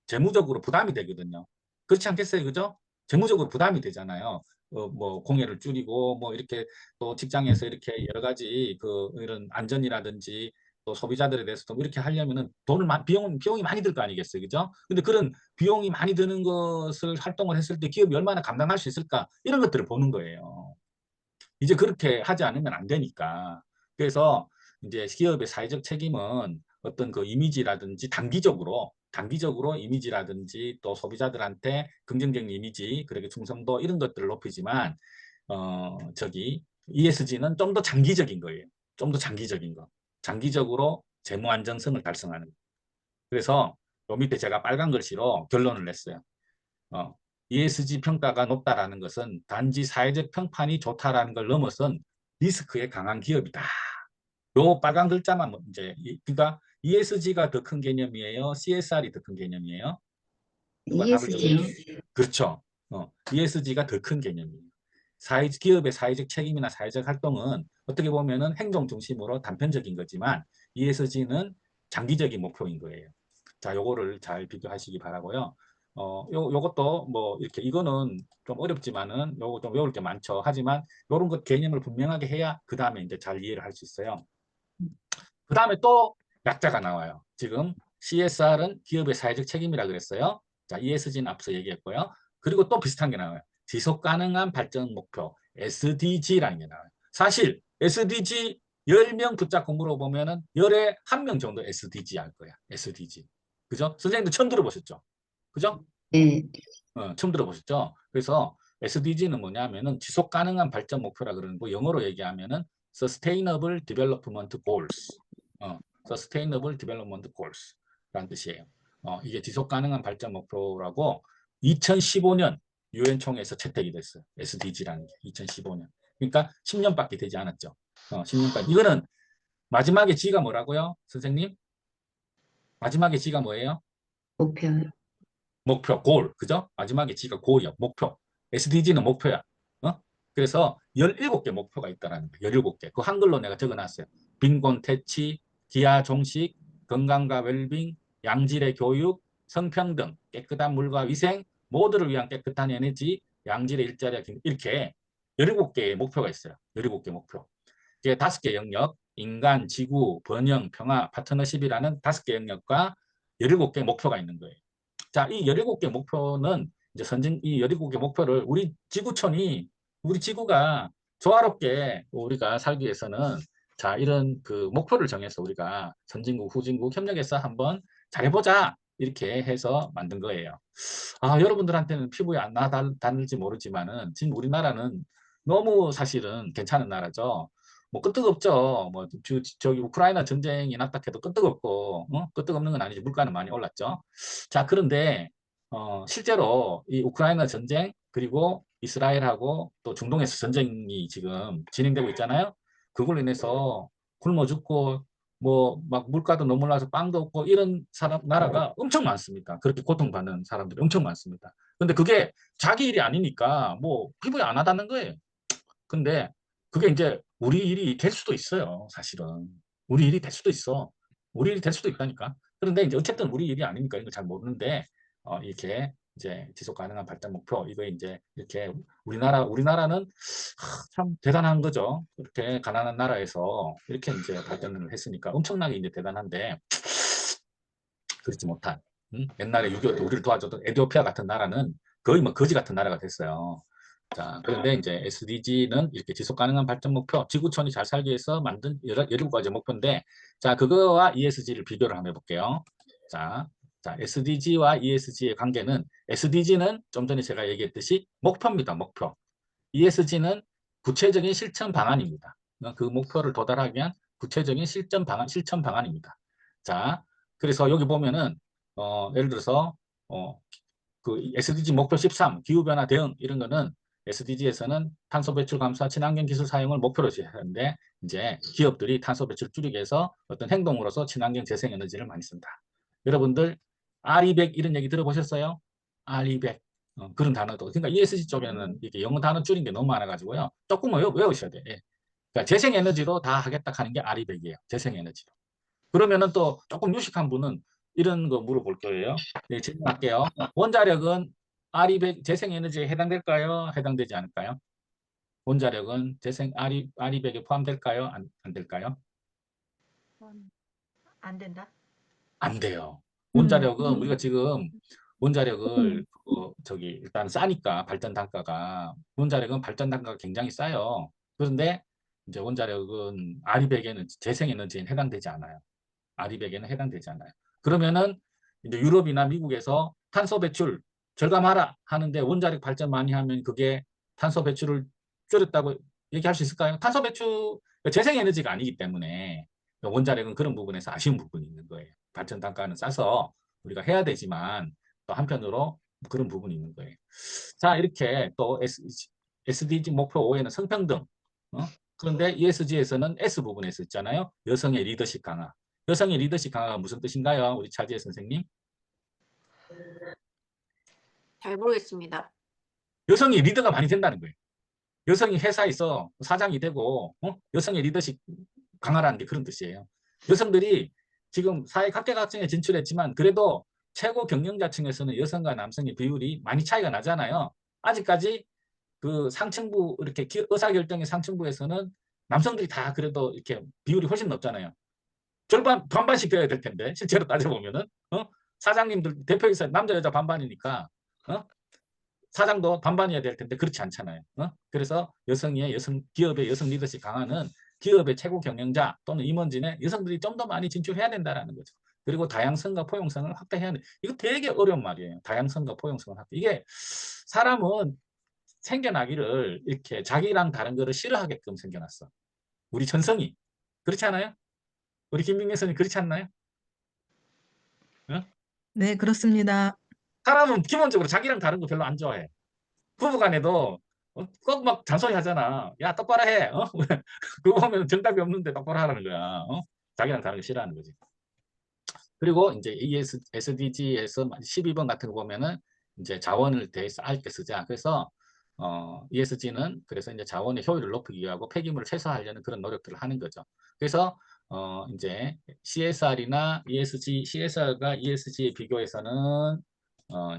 S1: 재무적으로 부담이 되거든요. 그렇지 않겠어요? 그죠? 재무적으로 부담이 되잖아요. 뭐 공해를 줄이고 뭐 이렇게 또 직장에서 이렇게 여러 가지 이런 안전이라든지 또 소비자들에 대해서도 이렇게 하려면은 비용이 많이 들 거 아니겠어요? 그죠? 근데 그런 비용이 많이 드는 것을 활동을 했을 때 기업이 얼마나 감당할 수 있을까? 이런 것들을 보는 거예요. 이제 그렇게 하지 않으면 안 되니까. 그래서 이제 기업의 사회적 책임은 어떤 그 이미지라든지 단기적으로 이미지라든지 또 소비자들한테 긍정적인 이미지, 그렇게 충성도 이런 것들을 높이지만 ESG는 좀 더 장기적인 거예요. 좀 더 장기적인 거. 장기적으로 재무 안정성을 달성하는 거. 그래서 요 밑에 제가 빨간 글씨로 결론을 냈어요. ESG 평가가 높다라는 것은 단지 사회적 평판이 좋다라는 걸 넘어선 리스크에 강한 기업이다. 요 빨간 글자만 이제 그러니까 ESG가 더 큰 개념이에요. CSR이 더 큰 개념이에요. 누가 답을
S6: ESG요.
S1: 그렇죠. ESG가 더 큰 개념이에요. 기업의 사회적 책임이나 사회적 활동은 어떻게 보면은 행동 중심으로 단편적인 거지만 ESG는 장기적인 목표인 거예요. 자, 요거를 잘 비교하시기 바라고요. 요것도 뭐 이렇게 이거는 좀 어렵지만은 요거 좀 외울 게 많죠. 하지만 요런 것 개념을 분명하게 해야 그 다음에 이제 잘 이해를 할 수 있어요. 그 다음에 또 약자가 나와요. 지금 CSR은 기업의 사회적 책임이라 그랬어요. 자, ESG는 앞서 얘기했고요. 그리고 또 비슷한 게 나와요. 지속 가능한 발전 목표, SDG라는 게 나와요. 사실 SDG 10명 붙잡고 물어보면은 10에 1명 정도 SDG 할 거야. SDG. 그죠? 선생님도 처음 들어보셨죠? 그죠?
S6: 네.
S1: 처음 들어보셨죠? 그래서 SDG는 뭐냐면은 지속 가능한 발전 목표라 그러는 거 영어로 얘기하면은 Sustainable Development Goals. Sustainable Development Goals 라는 뜻이에요. 이게 지속 가능한 발전 목표라고 2015년 유엔 총회에서 채택이 됐어요. SDG라는 게 2015년. 그러니까 10년밖에 되지 않았죠. 10년까지. 이거는 마지막에 G가 뭐라고요? 선생님? 마지막에 G가 뭐예요?
S6: 목표.
S1: 목표, 골, 그죠? 마지막에 G가 골이야, 목표. SDG는 목표야. 그래서 17개 목표가 있다라는 거예요. 17개. 그 한글로 내가 적어놨어요. 빈곤 퇴치, 기아 종식, 건강과 웰빙, 양질의 교육, 성평등, 깨끗한 물과 위생, 모두를 위한 깨끗한 에너지, 양질의 일자리와 이렇게 17개의 목표가 있어요. 17개 목표. 이게 5개 영역, 인간, 지구, 번영, 평화, 파트너십이라는 5개 영역과 17개 목표가 있는 거예요. 자, 이 17개 목표는 이제 이 17개 목표를 우리 지구촌이 우리 지구가 조화롭게 우리가 살기 위해서는 자, 이런 그 목표를 정해서 우리가 선진국, 후진국 협력해서 한번 잘해보자. 이렇게 해서 만든 거예요. 여러분들한테는 피부에 안 나닿을지 모르지만은 지금 우리나라는 너무 사실은 괜찮은 나라죠. 뭐 끄떡없죠. 뭐 저기 우크라이나 전쟁이 났다 해도 끄떡없고, 끄떡없는 건 아니지. 물가는 많이 올랐죠. 자, 그런데 실제로 이 우크라이나 전쟁 그리고 이스라엘하고 또 중동에서 전쟁이 지금 진행되고 있잖아요. 그걸로 인해서 굶어 죽고 뭐 막 물가도 너무 올라서 빵도 없고 이런 나라가 엄청 많습니다. 그렇게 고통받는 사람들이 엄청 많습니다. 근데 그게 자기 일이 아니니까 뭐 피부에 안 와닿는 거예요. 근데 그게 이제 우리 일이 될 수도 있어요. 사실은 우리 일이 될 수도 있어. 우리 일이 될 수도 있다니까. 그런데 이제 어쨌든 우리 일이 아니니까 이걸 잘 모르는데 이렇게 이제 지속 가능한 발전 목표 이거 이제 이렇게 우리나라는 참 대단한 거죠. 이렇게 가난한 나라에서 이렇게 이제 발전을 했으니까 엄청나게 이제 대단한데 그렇지 못한 옛날에 6.25 때 우리를 도와줬던 에티오피아 같은 나라는 거의 뭐 거지 같은 나라가 됐어요. 자, 그런데 이제 SDG는 이렇게 지속 가능한 발전 목표, 지구촌이 잘 살기 위해서 만든 17가지 목표인데, 자, 그거와 ESG를 비교를 한번 해볼게요. 자, SDG와 ESG의 관계는, SDG는 좀 전에 제가 얘기했듯이 목표입니다, 목표. ESG는 구체적인 실천 방안입니다. 그 목표를 도달하기 위한 구체적인 실천 방안입니다. 자, 그래서 여기 보면은, 예를 들어서, 그 SDG 목표 13, 기후변화 대응, 이런 거는 SDG에서는 탄소 배출 감소와 친환경 기술 사용을 목표로 하는데 이제 기업들이 탄소 배출 줄이기 위해서 어떤 행동으로서 친환경 재생 에너지를 많이 쓴다. 여러분들 RE100 이런 얘기 들어보셨어요? RE100 그런 단어도 그러니까 ESG 쪽에는 이게 영어 단어 줄인 게 너무 많아가지고요. 조금 외우셔야 돼. 예. 그러니까 재생 에너지로 다 하겠다 하는 게 RE100이에요. 재생 에너지로. 그러면은 또 조금 유식한 분은 이런 거 물어볼 거예요. 네, 질문할게요. 원자력은 RE100 재생에너지에 해당될까요? 해당되지 않을까요? 원자력은 RE100에 포함될까요? 안 될까요?
S4: 안 된다.
S1: 안 돼요. 원자력은 우리가 지금 원자력을 일단 싸니까 발전 단가가 원자력은 발전 단가가 굉장히 싸요. 그런데 이제 원자력은 RE100에는 재생에너지에 해당되지 않아요. RE100에는 해당되지 않아요. 그러면은 이제 유럽이나 미국에서 탄소 배출 절감하라 하는데 원자력 발전 많이 하면 그게 탄소 배출을 줄였다고 얘기할 수 있을까요? 탄소 배출 재생에너지가 아니기 때문에 원자력은 그런 부분에서 아쉬운 부분이 있는 거예요. 발전 단가는 싸서 우리가 해야 되지만 또 한편으로 그런 부분이 있는 거예요. 자, 이렇게 또 SDG 목표 5에는 성평등. 그런데 ESG에서는 S 부분에서 있잖아요. 여성의 리더십 강화. 여성의 리더십 강화가 무슨 뜻인가요? 우리 차지혜 선생님.
S2: 잘 모르겠습니다.
S1: 여성이 리더가 많이 된다는 거예요. 여성이 회사에서 사장이 되고 여성의 리더십 강화라는 게 그런 뜻이에요. 여성들이 지금 사회 각계각층에 진출했지만 그래도 최고 경영자층에서는 여성과 남성의 비율이 많이 차이가 나잖아요. 아직까지 그 상층부 이렇게 의사결정의 상층부에서는 남성들이 다 그래도 이렇게 비율이 훨씬 높잖아요. 절반 반반씩 되어야 될 텐데 실제로 따져보면은 사장님들 대표이사 남자 여자 반반이니까 사장도 반반이어야 될 텐데 그렇지 않잖아요. 그래서 기업의 여성 리더십 강화는 기업의 최고 경영자 또는 임원진에 여성들이 좀 더 많이 진출해야 된다라는 거죠. 그리고 다양성과 포용성을 확대해야 돼. 이거 되게 어려운 말이에요. 다양성과 포용성을 확대. 이게 사람은 생겨나기를 이렇게 자기랑 다른 거를 싫어하게끔 생겨났어. 우리 전성이. 그렇지 않아요? 우리 김민경 선생님 그렇지 않나요?
S6: 네, 그렇습니다.
S1: 사람은 기본적으로 자기랑 다른 거 별로 안 좋아해. 부부간에도 꼭 막 잔소리 하잖아. 야, 똑바로 해. 그거 보면 정답이 없는데 똑바로 하라는 거야. 자기랑 다른 거 싫어하는 거지. 그리고 이제 SDG에서 12번 같은 거 보면은 이제 자원을 대할 때 쓰자. 그래서 ESG는 그래서 이제 자원의 효율을 높이기 위하고 폐기물을 최소화하려는 그런 노력들을 하는 거죠. 그래서 이제 CSR이나 ESG, CSR과 ESG에 비교해서는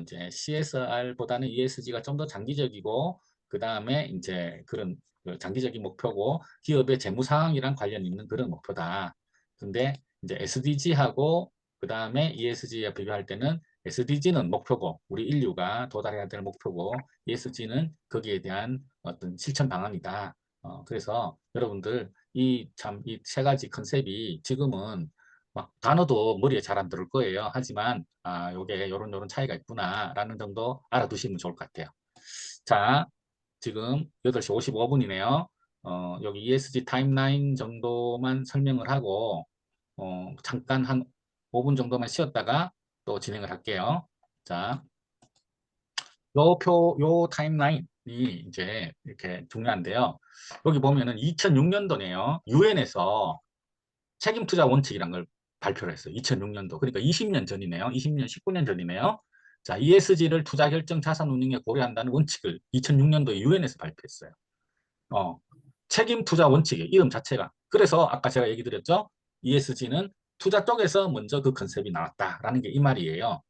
S1: 이제 CSR보다는 ESG가 좀 더 장기적이고 그 다음에 이제 그런 장기적인 목표고 기업의 재무 상황이랑 관련 있는 그런 목표다. 근데 이제 SDG하고 그 다음에 ESG와 비교할 때는 SDG는 목표고 우리 인류가 도달해야 될 목표고 ESG는 거기에 대한 어떤 실천 방안이다. 그래서 여러분들 이 세 가지 컨셉이 지금은 막 단어도 머리에 잘 안 들을 거예요. 하지만 요게 요런 차이가 있구나라는 정도 알아두시면 좋을 것 같아요. 자, 지금 8시 55분이네요. 여기 ESG 타임라인 정도만 설명을 하고 잠깐 한 5분 정도만 쉬었다가 또 진행을 할게요. 자, 요 타임라인이 이제 이렇게 중요한데요. 여기 보면은 2006년도네요. 유엔에서 책임투자 원칙이란 걸 발표를 했어요. 2006년도. 그러니까 20년 전이네요. 20년, 19년 전이네요. 자, ESG를 투자 결정 자산 운용에 고려한다는 원칙을 2006년도에 유엔에서 발표했어요. 책임 투자 원칙의 이름 자체가. 그래서 아까 제가 얘기 드렸죠. ESG는 투자 쪽에서 먼저 그 컨셉이 나왔다라는 게 이 말이에요.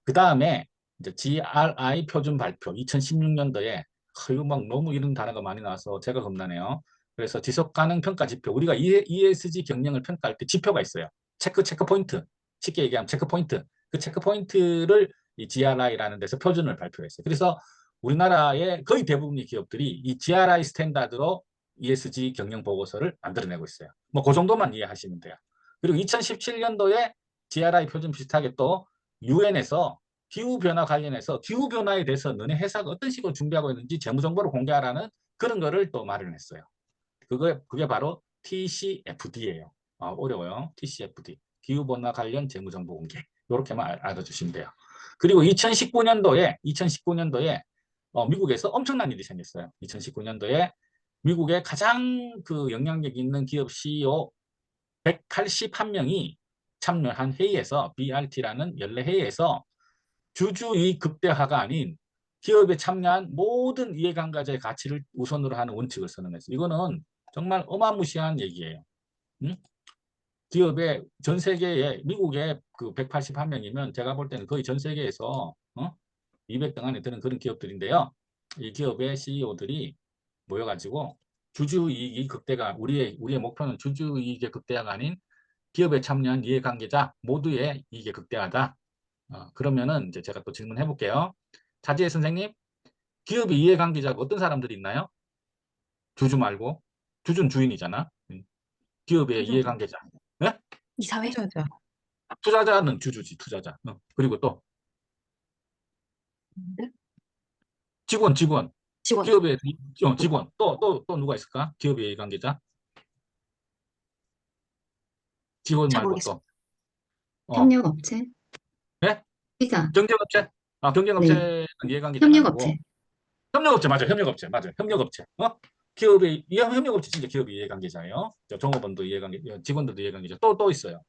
S1: 그 다음에 이제 GRI 표준 발표 2016년도에 이거 막 너무 이런 단어가 많이 나와서 제가 겁나네요. 그래서 지속가능 평가 지표. 우리가 ESG 경영을 평가할 때 지표가 있어요. 체크 포인트. 쉽게 얘기하면 체크 포인트. 그 체크 포인트를 이 GRI라는 데서 표준을 발표했어요. 그래서 우리나라의 거의 대부분의 기업들이 이 GRI 스탠다드로 ESG 경영 보고서를 만들어내고 있어요. 뭐 그 정도만 이해하시면 돼요. 그리고 2017년도에 GRI 표준 비슷하게 또 유엔에서 기후변화 관련해서 기후변화에 대해서 너네 회사가 어떤 식으로 준비하고 있는지 재무정보를 공개하라는 그런 거를 또 마련했어요. 그게 바로 TCFD예요. 어려워요. TCFD. 기후변화 관련 재무정보 공개. 이렇게만 알아주시면 돼요. 그리고 2019년도에 미국에서 엄청난 일이 생겼어요. 2019년도에 미국의 가장 그 영향력 있는 기업 CEO 181명이 참여한 회의에서 BRT라는 연례 회의에서 주주이익 극대화가 아닌 기업에 참여한 모든 이해관계자의 가치를 우선으로 하는 원칙을 선언했어요. 이거는 정말 어마무시한 얘기예요. 응? 기업의 전 세계에 미국의 그 181명이면 제가 볼 때는 거의 전 세계에서 200등 안에 드는 그런 기업들인데요. 이 기업의 CEO들이 모여가지고 주주이익이 극대화, 우리의 목표는 주주이익의 극대화가 아닌 기업에 참여한 이해관계자 모두의 이익의 극대화다. 그러면은 이제 제가 또 질문해 볼게요. 자지혜 선생님, 기업의 이해관계자가 어떤 사람들이 있나요? 주주 말고. 주주는 주인이잖아. 기업의 이해관계자. 네?
S2: 이사회?
S5: 투자자.
S1: 투자자는 주주지, 투자자. 그리고 또 직원.
S2: 직원.
S1: 기업의 직원. 또 누가 있을까? 기업의 이해관계자. 직원
S2: 잘
S1: 말고
S2: 모르겠어요.
S1: 또.
S6: 협력업체,
S1: 네?
S6: 피자,
S1: 경쟁업체? 경쟁업체는 이해관계자가
S6: 협력업체.
S1: 아니고. 협력업체 맞아요. 협력업체. 기업의 협력업체 진짜 기업의 이해관계자예요. 종업원도 이해관계, 직원들도 이해관계자. 또 있어요.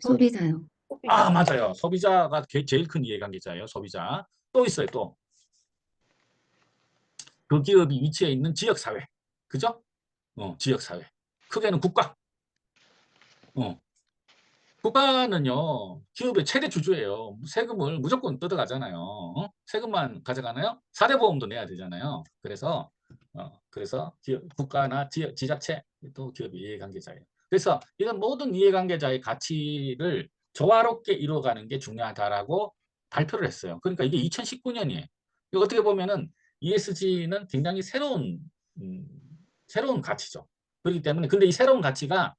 S6: 소비자요.
S1: 맞아요. 소비자가 제일 큰 이해관계자예요. 소비자. 또 있어요. 또. 그 기업이 위치해 있는 지역사회. 그죠? 지역사회. 크게는 국가. 국가는요, 기업의 최대 주주예요. 세금을 무조건 뜯어가잖아요. 세금만 가져가나요? 사대보험도 내야 되잖아요. 그래서 국가나 지자체, 또 기업이 이해관계자예요. 그래서 이런 모든 이해관계자의 가치를 조화롭게 이루어가는 게 중요하다라고 발표를 했어요. 그러니까 이게 2019년이에요. 어떻게 보면은 ESG는 굉장히 새로운 가치죠. 그렇기 때문에, 근데 이 새로운 가치가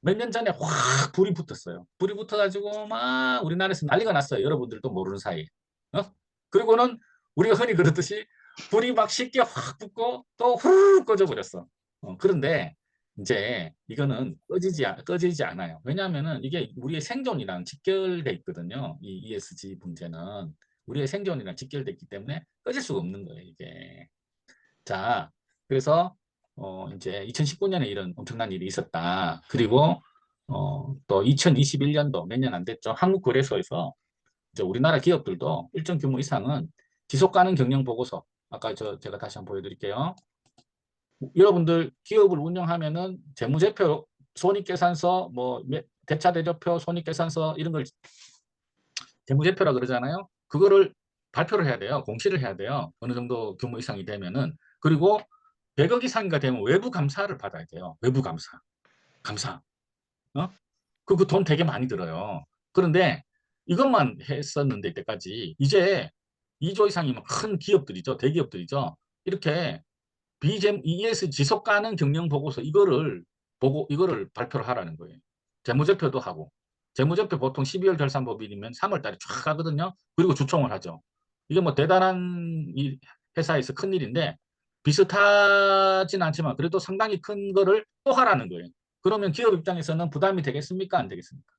S1: 몇 년 전에 확 불이 붙었어요. 불이 붙어가지고 막 우리나라에서 난리가 났어요. 여러분들도 모르는 사이에. 그리고는 우리가 흔히 그러듯이 불이 막 쉽게 확 붙고 또 후루룩 꺼져버렸어. 그런데 이제 이거는 꺼지지 않아요. 왜냐하면은 이게 우리의 생존이랑 직결돼 있거든요. 이 ESG 문제는 우리의 생존이랑 직결돼 있기 때문에 꺼질 수가 없는 거예요, 이게. 자, 그래서 이제 2019년에 이런 엄청난 일이 있었다. 그리고 또 2021년도 몇 년 안 됐죠. 한국거래소에서 이제 우리나라 기업들도 일정 규모 이상은 지속 가능 경영 보고서, 아까 제가 다시 한번 보여드릴게요. 여러분들 기업을 운영하면은 재무제표, 손익계산서, 뭐 대차대조표, 손익계산서 이런 걸 재무제표라 그러잖아요. 그거를 발표를 해야 돼요. 공시를 해야 돼요. 어느 정도 규모 이상이 되면은. 그리고 100억 이상인가 되면 외부 감사를 받아야 돼요. 외부 감사. 그 돈 되게 많이 들어요. 그런데 이것만 했었는데 이때까지 이제 2조 이상이면 큰 기업들이죠. 대기업들이죠. 이렇게 ES 지속 가능 경영 보고서 이거를 발표를 하라는 거예요. 재무제표도 하고. 재무제표 보통 12월 결산법인이면 3월 달에 쫙 하거든요. 그리고 주총을 하죠. 이게 뭐 대단한 회사에서 큰 일인데 비슷하진 않지만 그래도 상당히 큰 거를 또 하라는 거예요. 그러면 기업 입장에서는 부담이 되겠습니까? 안 되겠습니까?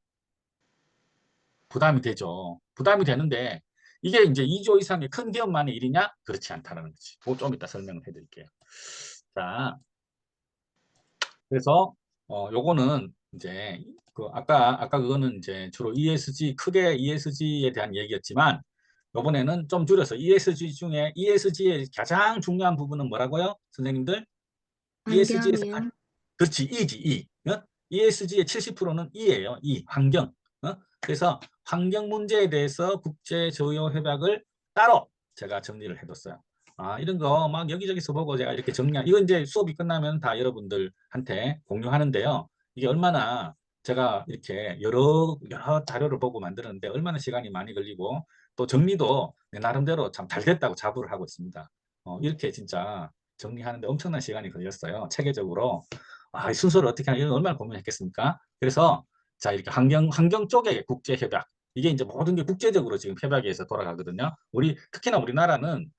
S1: 부담이 되죠. 부담이 되는데 이게 이제 2조 이상의 큰 기업만의 일이냐? 그렇지 않다는 거지. 그거 좀 이따 설명을 해드릴게요. 자, 그래서 요거는 이제 아까 그거는 이제 주로 ESG, 크게 ESG에 대한 얘기였지만 요번에는 좀 줄여서 ESG 중에 ESG의 가장 중요한 부분은 뭐라고요? 선생님들? ESG에서
S6: 환경이요.
S1: 그렇지, E지, E. ESG의 70%는 E예요. E, 환경. 그래서 환경 문제에 대해서 국제 조여 협약을 따로 제가 정리를 해뒀어요. 이런 거 막 여기저기서 보고 제가 이렇게 이거 이제 수업이 끝나면 다 여러분들한테 공유하는데요. 이게 얼마나 제가 이렇게 여러 자료를 보고 만드는데 얼마나 시간이 많이 걸리고 또 정리도 내 나름대로 참 잘 됐다고 자부를 하고 있습니다. 이렇게 진짜 정리하는데 엄청난 시간이 걸렸어요. 체계적으로. 이 순서를 어떻게 하냐, 이건 얼마나 고민했겠습니까? 그래서 자, 이렇게 환경 쪽의 국제 협약. 이게 이제 모든 게 국제적으로 지금 협약에 의해서 돌아가거든요. 특히나 우리나라는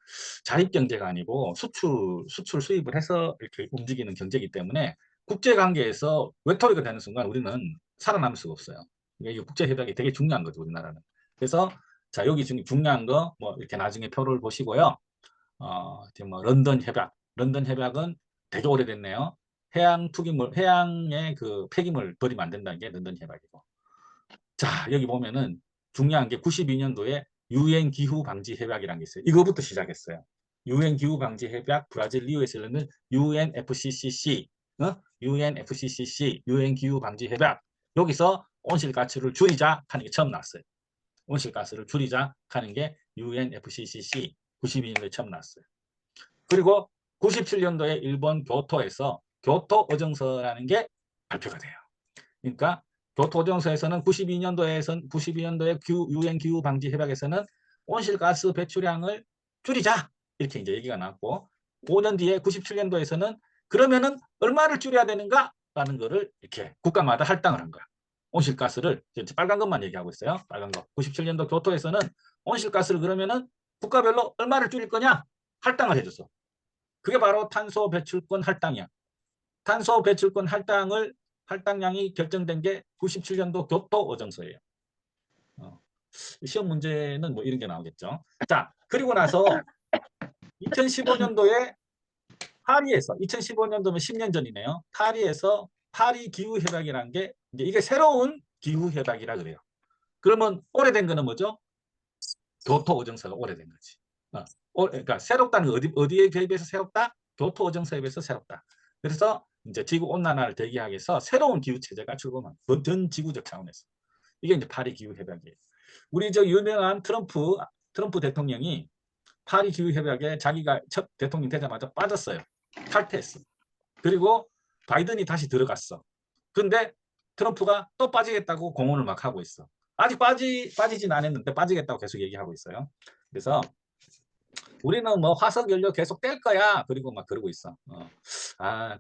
S1: 자립 경제가 아니고 수출 수입을 해서 이렇게 움직이는 경제이기 때문에 국제 관계에서 외톨이가 되는 순간 우리는 살아남을 수가 없어요. 이게 국제 협약이 되게 중요한 거죠, 우리나라는. 그래서 자, 여기 중요한 거 뭐 이렇게 나중에 표를 보시고요. 지금 뭐 런던 협약은 되게 오래됐네요. 해양의 그 폐기물 버리면 안 된다는 게 런던 협약이고. 자, 여기 보면은 중요한 게 92년도에 유엔 기후 방지 협약이라는 게 있어요. 이거부터 시작했어요. 유엔 기후 방지 협약, 브라질 리우에서 열리는 UNFCCC, UNFCCC, 유엔 기후 방지 협약. 여기서 온실가스를 줄이자 하는 게 처음 나왔어요. 온실가스를 줄이자 하는 게 UNFCCC 92년도에 처음 나왔어요. 그리고 97년도에 일본 교토에서 교토 어정서라는 게 발표가 돼요. 그러니까 교토 어정서에서는 92년도에 유엔 기후 방지 협약에서는 온실가스 배출량을 줄이자 이렇게 이제 얘기가 나왔고 5년 뒤에 97년도에서는 그러면은 얼마를 줄여야 되는가 라는 거를 이렇게 국가마다 할당을 한 거야. 온실가스를 빨간 것만 얘기하고 있어요. 빨간 거. 97년도 교토에서는 온실가스를 그러면은 국가별로 얼마를 줄일 거냐 할당을 해줬어. 그게 바로 탄소 배출권 할당이야. 탄소 배출권 할당량이 결정된 게 97년도 교토 어정서예요. 시험 문제는 뭐 이런 게 나오겠죠. 자, 그리고 나서 2015년도에 파리에서 2015년도면 10년 전이네요. 파리에서 파리 기후 협약이라는 게 이게 새로운 기후 협약이라 그래요. 그러면 오래된 거는 뭐죠? 교토 어정서가 오래된 거지. 그러니까 새롭다는 거 어디에 비해서 새롭다? 교토 어정서에 비해서 새롭다. 그래서 이제 지구 온난화를 대기하기 위해서 새로운 기후 체제가 출범한 전 지구적 차원에서 이게 이제 파리 기후 협약이에요. 우리 저 유명한 트럼프 대통령이 파리 기후 협약에 자기가 첫 대통령 되자마자 빠졌어요. 탈퇴했어. 그리고 바이든이 다시 들어갔어. 근데 트럼프가 또 빠지겠다고 공언을 막 하고 있어. 아직 빠지진 않았는데 빠지겠다고 계속 얘기하고 있어요. 그래서 우리는 뭐 화석 연료 계속 뗄 거야. 그리고 막 그러고 있어.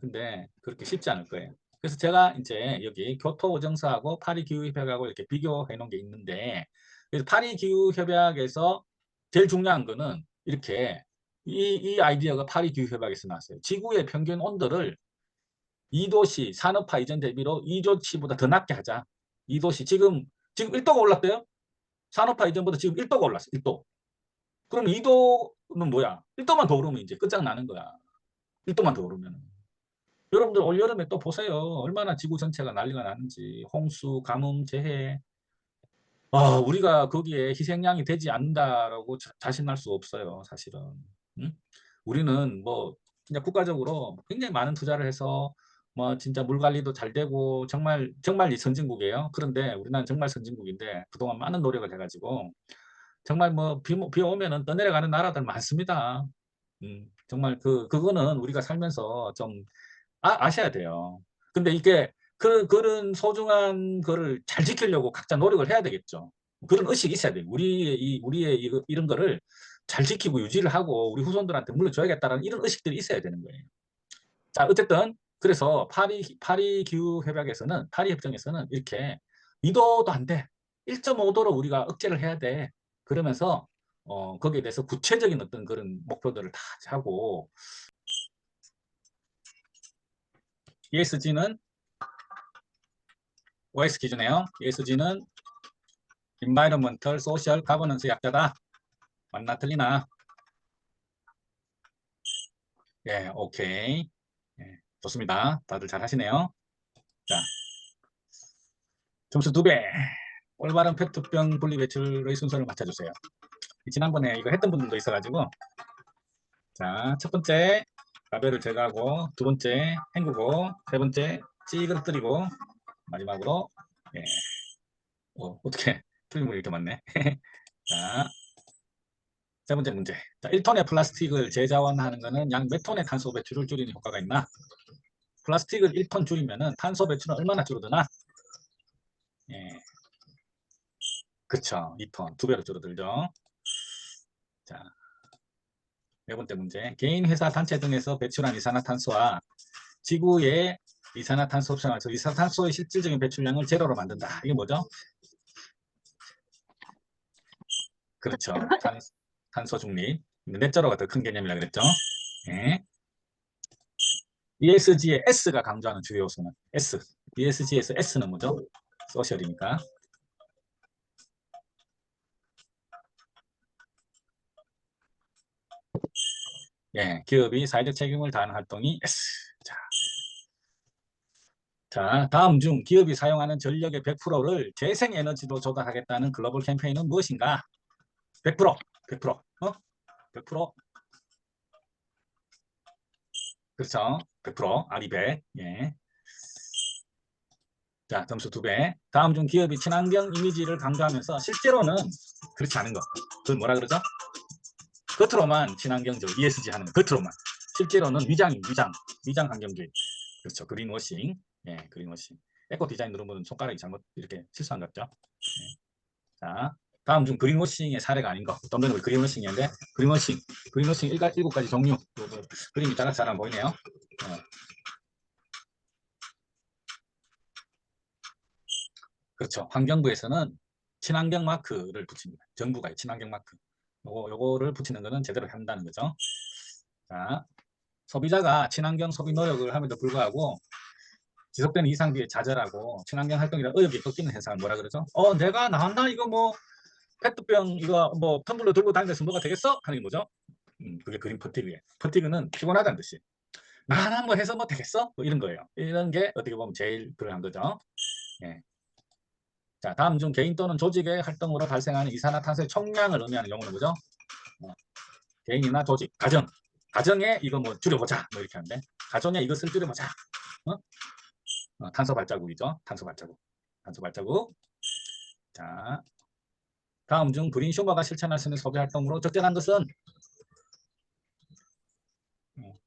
S1: 근데 그렇게 쉽지 않을 거예요. 그래서 제가 이제 여기 교토 오정서하고 파리 기후 협약하고 이렇게 비교해 놓은 게 있는데, 그래서 파리 기후 협약에서 제일 중요한 거는 이렇게 이 아이디어가 파리 기후 협약에서 나왔어요. 지구의 평균 온도를 2도씨 산업화 이전 대비로 2도씨보다 더 낮게 하자. 2도씨 지금 1도가 올랐대요. 산업화 이전보다 지금 1도가 올랐어. 1도. 그럼 2도는 뭐야? 1도만 더 오르면 이제 끝장나는 거야. 1도만 더 오르면. 여러분들 올여름에 또 보세요. 얼마나 지구 전체가 난리가 나는지. 홍수, 가뭄, 재해. 우리가 거기에 희생양이 되지 않는다라고 자신할 수 없어요. 사실은. 응? 우리는 뭐 그냥 국가적으로 굉장히 많은 투자를 해서 뭐 진짜 물 관리도 잘 되고 정말 이 선진국이에요. 그런데 우리나라는 정말 선진국인데 그동안 많은 노력을 해가지고 정말 뭐 비 오면은 떠내려가는 나라들 많습니다. 정말 그거는 우리가 살면서 좀 아셔야 돼요. 근데 이게 그런 소중한 거를 잘 지키려고 각자 노력을 해야 되겠죠. 그런 의식이 있어야 돼요. 우리의 이런 거를 잘 지키고 유지를 하고 우리 후손들한테 물려줘야겠다는 이런 의식들이 있어야 되는 거예요. 자, 어쨌든 그래서 파리 기후 협약에서는 파리 협정에서는 이렇게 2도도 안 돼. 1.5도로 우리가 억제를 해야 돼. 그러면서 거기에 대해서 구체적인 어떤 그런 목표들을 다 하고 ESG는 OS 기준이에요. ESG는 Environmental, Social, Governance 약자다. 맞나 틀리나? 예, 오케이. 예, 좋습니다. 다들 잘 하시네요. 자, 점수 2배. 올바른 페트병 분리 배출의 순서를 맞춰주세요. 지난번에 이거 했던 분들도 있어가지고. 자, 첫 번째 라벨을 제거하고, 두 번째 헹구고, 세 번째 찌그러뜨리고, 마지막으로 예. 어떻게 틀린 분이 이렇게 많네. 자, 세 번째 문제. 자, 1톤의 플라스틱을 재자원하는 것은 약 몇 톤의 탄소 배출을 줄이는 효과가 있나? 플라스틱을 1톤 줄이면은 탄소 배출은 얼마나 줄어드나? 예. 그쵸. 2톤. 2배로 줄어들죠. 자, 네 번째 문제. 개인, 회사, 단체 등에서 배출한 이산화탄소와 지구의 이산화탄소 흡수하면서 이산화탄소의 실질적인 배출량을 제로로 만든다. 이게 뭐죠? 그렇죠. 탄소 중립. 넷제로가 더 큰 개념이라 그랬죠. 네. ESG의 S가 강조하는 주요 요소는 S. ESG에서 S는 뭐죠? 소셜이니까. 예, 기업이 사회적 책임을 다하는 활동이 S. 자, 다음 중 기업이 사용하는 전력의 100%를 재생에너지로 조달하겠다는 글로벌 캠페인은 무엇인가? 100%, 100%, 100%. 그렇죠. 100%, R200. 예. 자, 점수 2배. 다음 중 기업이 친환경 이미지를 강조하면서 실제로는 그렇지 않은 것. 그걸 뭐라 그러죠? 겉으로만 친환경적 ESG 하는 거, 겉으로만. 실제로는 위장 환경주의. 그렇죠. 그린워싱. 예, 그린워싱. 에코 디자인 누른 분은 손가락이 잘못 이렇게 실수한 것 같죠? 예. 자, 다음 중 그린워싱의 사례가 아닌 거. 어떤 분은 그린워싱이었는데 그린워싱 7가지 종류. 그림이 잘 안 보이네요. 그렇죠. 환경부에서는 친환경 마크를 붙입니다. 정부가 친환경 마크. 요거를 붙이는 거는 제대로 한다는 거죠. 자, 소비자가 친환경 소비 노력을 함에도 불구하고 지속되는 이상비에 좌절하고 친환경 활동이라 의욕이 꺾이는 현상을 뭐라 그러죠? 내가 나왔나? 이거 뭐 페트병 이거 뭐 텀블러 들고 다니면서 뭐가 되겠어? 하는 게 뭐죠? 그게 그린 퍼티그예요. 퍼티그는 피곤하다는 뜻이. 나 하나 뭐 해서 뭐 되겠어? 뭐 이런 거예요. 이런 게 어떻게 보면 제일 그러한 거죠. 예. 자, 다음 중 개인 또는 조직의 활동으로 발생하는 이산화탄소의 총량을 의미하는 용어는 뭐죠? 개인이나 조직, 가정에 이거 뭐 줄여보자 뭐 이렇게 하는데 가정에 이것을 줄여보자. 탄소 발자국이죠. 탄소 발자국. 탄소 발자국. 자, 다음 중 그린 슈머가 실천할 수 있는 소비 활동으로 적절한 것은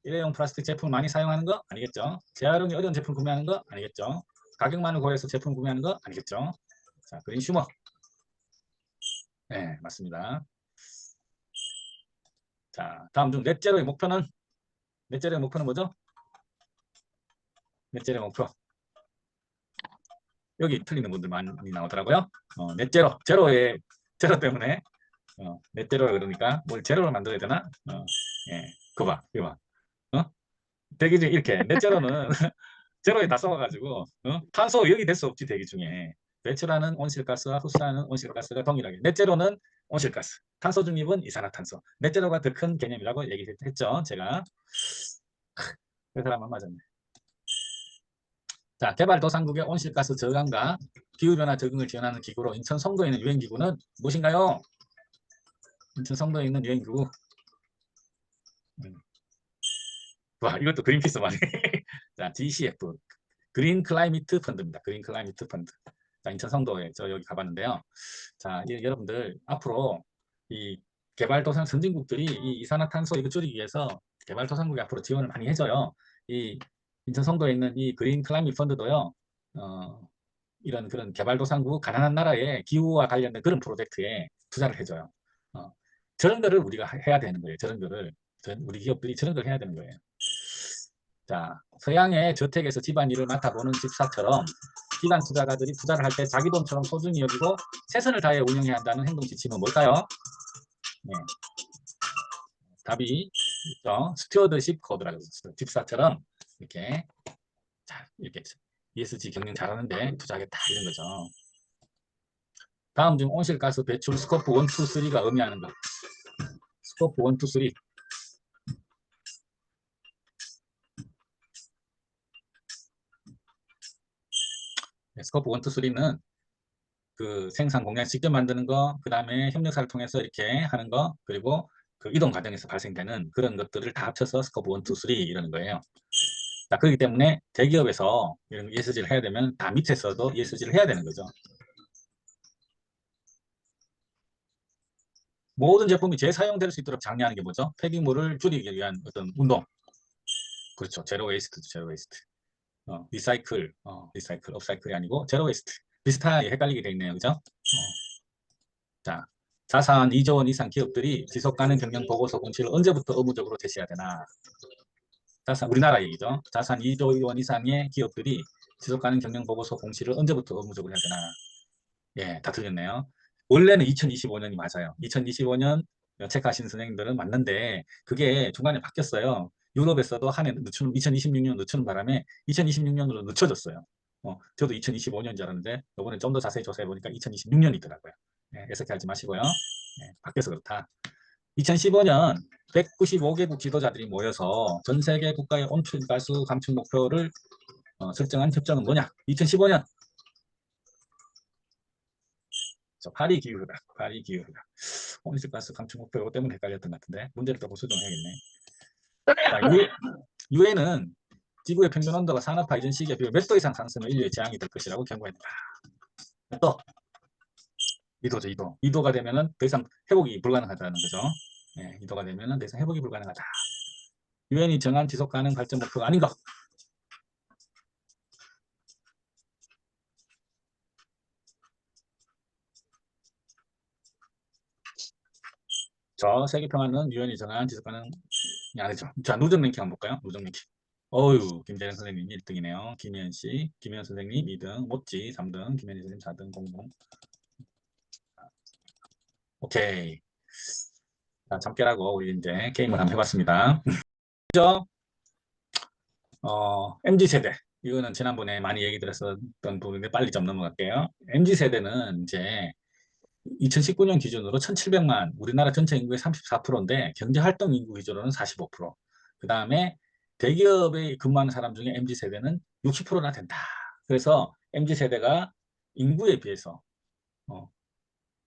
S1: 일회용 플라스틱 제품을 많이 사용하는 거 아니겠죠. 재활용이 어려운 제품 구매하는 거 아니겠죠. 가격만을 고려해서 제품 구매하는 거 아니겠죠. 자, 그린 슈머. 네, 맞습니다. 자, 다음 중 넷제로의 목표는 뭐죠? 넷제로의 목표. 여기 틀리는 분들 많이 나오더라고요. 넷제로, 제로 때문에 넷제로 그러니까 뭘 제로를 만들어야 되나? 예, 그거 봐. 대기 중에 이렇게 넷제로는 제로에 다 썩어가지고 탄소 여기 될 수 없지. 대기 중에 배출하는 온실가스와 흡수하는 온실가스가 동일하게 넷제로는 온실가스, 탄소 중립은 이산화탄소. 넷제로가 더 큰 개념이라고 얘기했죠. 제가 그 사람 안 맞았네. 자, 개발도상국의 온실가스 저감과 기후변화 적응을 지원하는 기구로 인천 송도에 있는 유엔기구는 무엇인가요? 인천 송도에 있는 유엔기구. 와, 이것도 그린피스 말이. 자, GCF. 그린 클라이미트 펀드입니다. 그린 클라이미트 펀드. 자, 인천 송도에 저 여기 가봤는데요. 자, 여러분들 앞으로 이 개발도상 선진국들이 이 이산화탄소 이거 줄이기 위해서 개발도상국이 앞으로 지원을 많이 해줘요. 이 인천 송도에 있는 이 그린 클라이미트 펀드도요. 이런 그런 개발도상국 가난한 나라의 기후와 관련된 그런 프로젝트에 투자를 해줘요. 저런 거를 우리가 해야 되는 거예요. 저런 거를 우리 기업들이 저런 걸 해야 되는 거예요. 자, 서양의 저택에서 집안일을 맡아보는 집사처럼 기관 투자가들이 투자를 할 때 자기 돈처럼 소중히 여기고 최선을 다해 운영해야 한다는 행동 지침은 뭘까요? 네. 답이 있죠. 스튜어드십 코드라고 했어요. 집사처럼 이렇게 자, 이렇게 ESG 경영 잘하는데 투자하겠다 이런 거죠. 다음 중 온실가스 배출 스코프 1, 2, 3가 의미하는 것. 스코프 1, 2, 3. 네, 스코프 1, 2, 3는 그 생산 공장 직접 만드는 거, 그 다음에 협력사를 통해서 이렇게 하는 거, 그리고 그 이동 과정에서 발생되는 그런 것들을 다 합쳐서 스코프 1, 2, 3 이러는 거예요. 자, 그렇기 때문에 대기업에서 이런 ESG를 해야 되면 다 밑에서도 ESG를 해야 되는 거죠. 모든 제품이 재사용될 수 있도록 장려하는 게 뭐죠? 폐기물을 줄이기 위한 어떤 운동. 그렇죠. 제로 웨이스트, 제로 웨이스트. 리사이클, 업사이클이 아니고 제로 웨이스트. 비슷하게 헷갈리게 돼 있네요. 그죠? 자, 자산 2조 원 이상 기업들이 지속가능 경영 보고서 공시를 언제부터 의무적으로 제시해야 되나? 자산, 우리나라 얘기죠. 자산 2조 원 이상의 기업들이 지속가능 경영 보고서 공시를 언제부터 의무적으로 해야 되나? 예, 다 틀렸네요. 원래는 2025년이 맞아요. 2025년 체크하신 선생님들은 맞는데 그게 중간에 바뀌었어요. 유럽에서도 한 해 늦추는 2026년 늦추는 바람에 2026년으로 늦춰졌어요. 저도 2025년인 줄 알았는데 이번에 좀 더 자세히 조사해 보니까 2026년이더라고요. 예, 애석해하지 마시고요. 예, 바뀌어서 그렇다. 2015년 195개국 지도자들이 모여서 전 세계 국가의 온실가스 감축 목표를 설정한 협정은 뭐냐? 2015년 파리 기후다. 파리 기후다. 온실가스 감축 목표 이거 때문에 헷갈렸던 것 같은데 문제를 조금 수정해야겠네. 유엔은 지구의 평균 온도가 산업화 이전 시기에 비해 몇 도 이상 상승을 인류의 재앙이 될 것이라고 경고했다. 또 2도죠. 2도. 2도가 되면은 더 이상 회복이 불가능하다는 거죠. 네, 2도가 되면은 더 이상 회복이 불가능하다. 유엔이 정한 지속 가능 발전 목표가 아닌 것. 저 세계평화는 유엔이 정한 지속 가능이 아니죠. 자, 누적 랭킹 한번 볼까요? 누적 랭킹. 어유, 김재현 선생님 1등이네요. 김현 씨, 김현 선생님 2등, 모찌 3등, 김현희 선생님 4등, 공동. 오케이. 자, 잠깨라고 우리 이제 게임을 한번 해봤습니다. 그죠? MZ세대. 이거는 지난번에 많이 얘기 들었었던 부분인데 빨리 좀 넘어갈게요. MZ세대는 이제 2019년 기준으로 1700만, 우리나라 전체 인구의 34%인데 경제활동 인구 기준으로는 45%. 그 다음에 대기업에 근무하는 사람 중에 MZ세대는 60%나 된다. 그래서 MZ세대가 인구에 비해서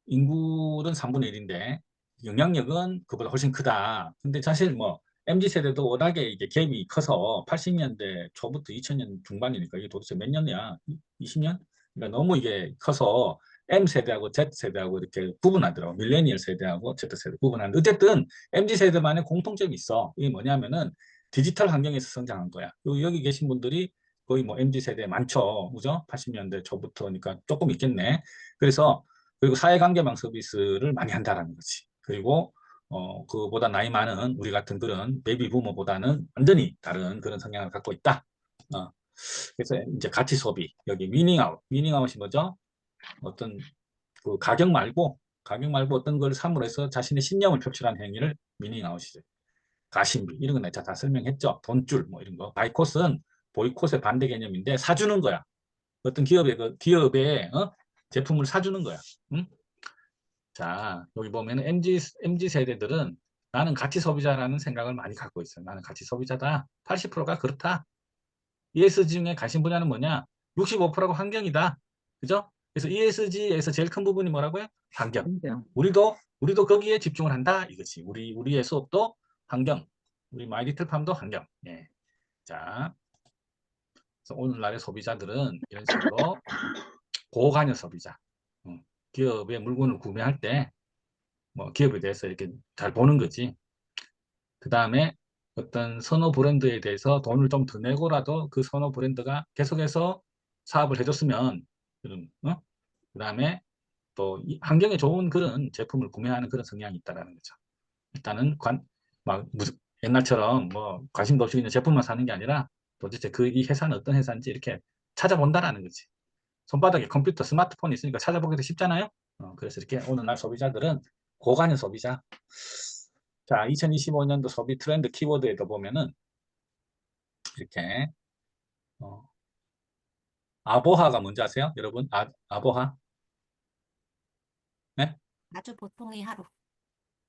S1: 인구는 3분의 1인데 영향력은 그보다 훨씬 크다. 근데 사실 뭐 MZ세대도 워낙에 이게 갭이 커서 80년대 초부터 2000년 중반이니까 이게 도대체 몇 년이야? 20년? 그러니까 너무 이게 커서 M세대하고 Z세대하고 이렇게 구분하더라고. 밀레니얼 세대하고 Z세대 구분하는데 어쨌든 MZ세대만의 공통점이 있어. 이게 뭐냐면은 디지털 환경에서 성장한 거야. 여기 계신 분들이 거의 뭐 MZ세대 많죠. 그죠? 80년대 초부터니까 조금 있겠네. 그리고 사회관계망 서비스를 많이 한다라는 거지. 그리고 그보다 나이 많은 우리 같은 그런 베이비 부모보다는 완전히 다른 그런 성향을 갖고 있다. 그래서 이제 가치 소비, 여기 위닝아웃이 뭐죠? 어떤 그 가격 말고 어떤 걸 삼으로 해서 자신의 신념을 표출한 행위를 위닝아웃이죠. 가심비 이런 거 내가 다 설명했죠. 돈줄 뭐 이런 거. 바이콧은 보이콧의 반대 개념인데 사주는 거야. 어떤 기업의 제품을 사주는 거야. 응? 자, 여기 보면 MZ 세대들은 나는 가치 소비자라는 생각을 많이 갖고 있어요. 나는 가치 소비자다. 80%가 그렇다. ESG 중에 관심 분야는 뭐냐? 65%가 환경이다. 그죠? 그래서 ESG에서 제일 큰 부분이 뭐라고요? 환경.
S5: 인정.
S1: 우리도 거기에 집중을 한다. 이거지. 우리의 수업도 환경. 우리 마이리틀팜도 환경. 예. 자, 그래서 오늘날의 소비자들은 이런 식으로 고관여 소비자. 기업의 물건을 구매할 때 뭐 기업에 대해서 이렇게 잘 보는 거지. 그 다음에 어떤 선호 브랜드에 대해서 돈을 좀 더 내고라도 그 선호 브랜드가 계속해서 사업을 해줬으면, 그 다음에 또 환경에 좋은 그런 제품을 구매하는 그런 성향이 있다라는 거죠. 일단은 옛날처럼 뭐 관심도 없이 그냥 제품만 사는 게 아니라 도대체 이 회사는 어떤 회사인지 이렇게 찾아본다라는 거지. 손바닥에 컴퓨터, 스마트폰이 있으니까 찾아보기도 쉽잖아요. 그래서 이렇게 오늘날 소비자들은 고관여 소비자. 자, 2025년도 소비 트렌드 키워드에도 보면은 이렇게 아보하가 뭔지 아세요? 여러분? 아보하? 네?
S2: 아주 보통의 하루.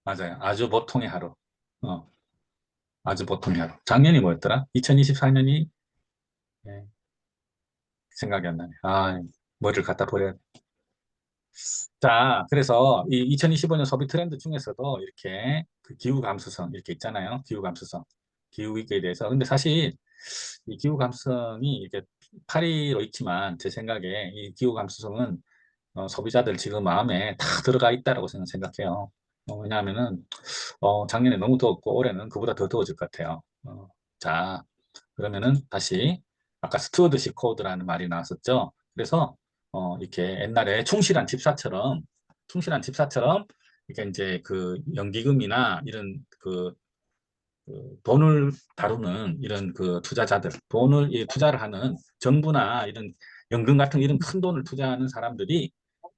S1: 맞아요. 아주 보통의 하루. 아주 보통의 하루. 작년이 뭐였더라? 2024년이 생각이 안 나네. 머리를 갖다 버려야 돼. 자, 그래서 이 2025년 소비 트렌드 중에서도 이렇게 그 기후 감수성 이렇게 있잖아요. 기후 감수성, 기후 위기에 대해서. 근데 사실 이 기후 감수성이 이렇게 파리로 있지만 제 생각에 이 기후 감수성은 소비자들 지금 마음에 다 들어가 있다라고 생각해요. 왜냐하면은 작년에 너무 더웠고 올해는 그보다 더 더워질 것 같아요. 자, 그러면은 다시 아까 스튜어드십 코드라는 말이 나왔었죠. 그래서 이렇게 옛날에 충실한 집사처럼 이렇게 이제 그 연기금이나 이런 그 돈을 다루는 이런 그 투자자들, 투자를 하는 정부나 이런 연금 같은 이런 큰 돈을 투자하는 사람들이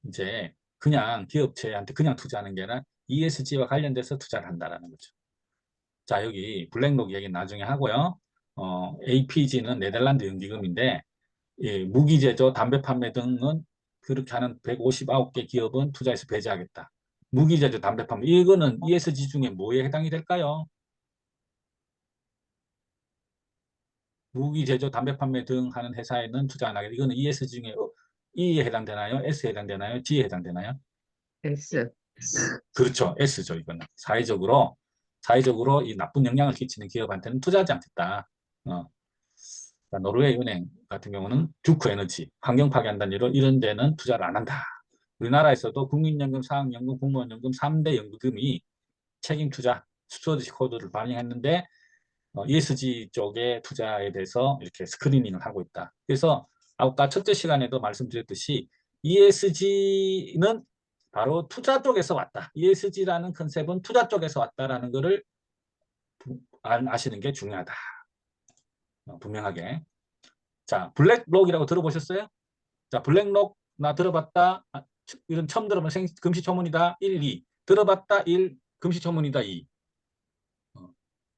S1: 이제 그냥 기업체한테 그냥 투자하는 게 아니라 ESG와 관련돼서 투자를 한다라는 거죠. 자, 여기 블랙록 얘기는 나중에 하고요. APG는 네덜란드 연기금인데 무기 제조, 담배 판매 등은 그렇게 하는 159개 기업은 투자에서 배제하겠다. 무기 제조, 담배 판매 이거는 ESG 중에 뭐에 해당이 될까요? 무기 제조, 담배 판매 등 하는 회사에는 투자 안 하겠다. 이거는 ESG 중에 E에 해당되나요? S에 해당되나요? G에 해당되나요?
S5: S.
S1: 그렇죠. S죠. 이거는 사회적으로 이 나쁜 영향을 끼치는 기업한테는 투자하지 않겠다. 노르웨이 은행 같은 경우는 듀크 에너지, 환경 파괴한다는 이런 데는 투자를 안 한다. 우리나라에서도 국민연금, 사학연금, 공무원연금 3대 연금이 책임 투자, 스튜어드십 코드를 반영했는데 ESG 쪽의 투자에 대해서 이렇게 스크리닝을 하고 있다. 그래서 아까 첫째 시간에도 말씀드렸듯이 ESG는 바로 투자 쪽에서 왔다. ESG라는 컨셉은 투자 쪽에서 왔다라는 것을 아시는 게 중요하다. 분명하게. 자, 블랙록이라고 들어보셨어요? 자, 블랙록 나 들어봤다. 이런 처음 들어본 금시초문이다. 1, 2. 들어봤다. 1. 금시초문이다. 2.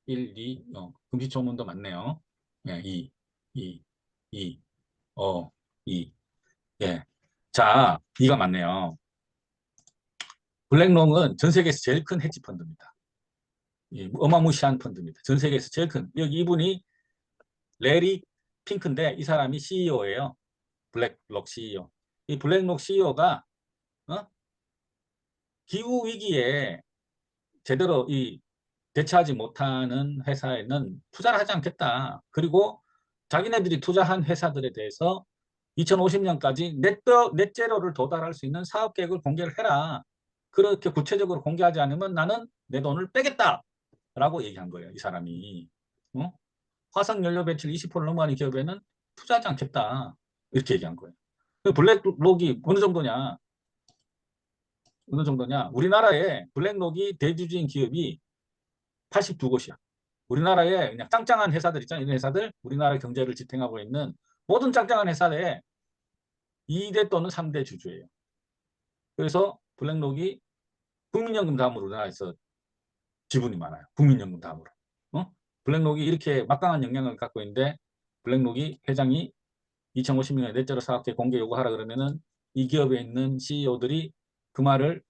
S1: 1, 2. 금시초문도 맞네요. 예, 2. 2. 2. 2. 예. 자, 2가 맞네요. 블랙록은 전 세계에서 제일 큰 헤지 펀드입니다. 어마무시한 펀드입니다. 전 세계에서 제일 큰. 여기 이분이 레리 핑크인데 이 사람이 CEO예요. 블랙록 CEO. 이 블랙록 CEO가 기후 위기에 제대로 대처하지 못하는 회사에는 투자를 하지 않겠다. 그리고 자기네들이 투자한 회사들에 대해서 2050년까지 넷제로를 도달할 수 있는 사업 계획을 공개를 해라. 그렇게 구체적으로 공개하지 않으면 나는 내 돈을 빼겠다. 라고 얘기한 거예요. 이 사람이. 화석연료 배출 20% 넘어가는 기업에는 투자하지 않겠다. 이렇게 얘기한 거예요. 블랙록이 어느 정도냐? 우리나라에 블랙록이 대주주인 기업이 82곳이야. 우리나라에 그냥 짱짱한 회사들 있잖아요. 이런 회사들, 우리나라 경제를 지탱하고 있는 모든 짱짱한 회사에 2대 또는 3대 주주예요. 그래서 블랙록이 국민연금 다음으로 우리나라에서 지분이 많아요. 국민연금 다음으로. 블랙록이 이렇게 막강한 영향을 갖고 있는데 블랙록이 회장이 2050년에 넷제로 사업계 공개 요구하라 그러면은 이 기업에 있는 CEO들이 그 말을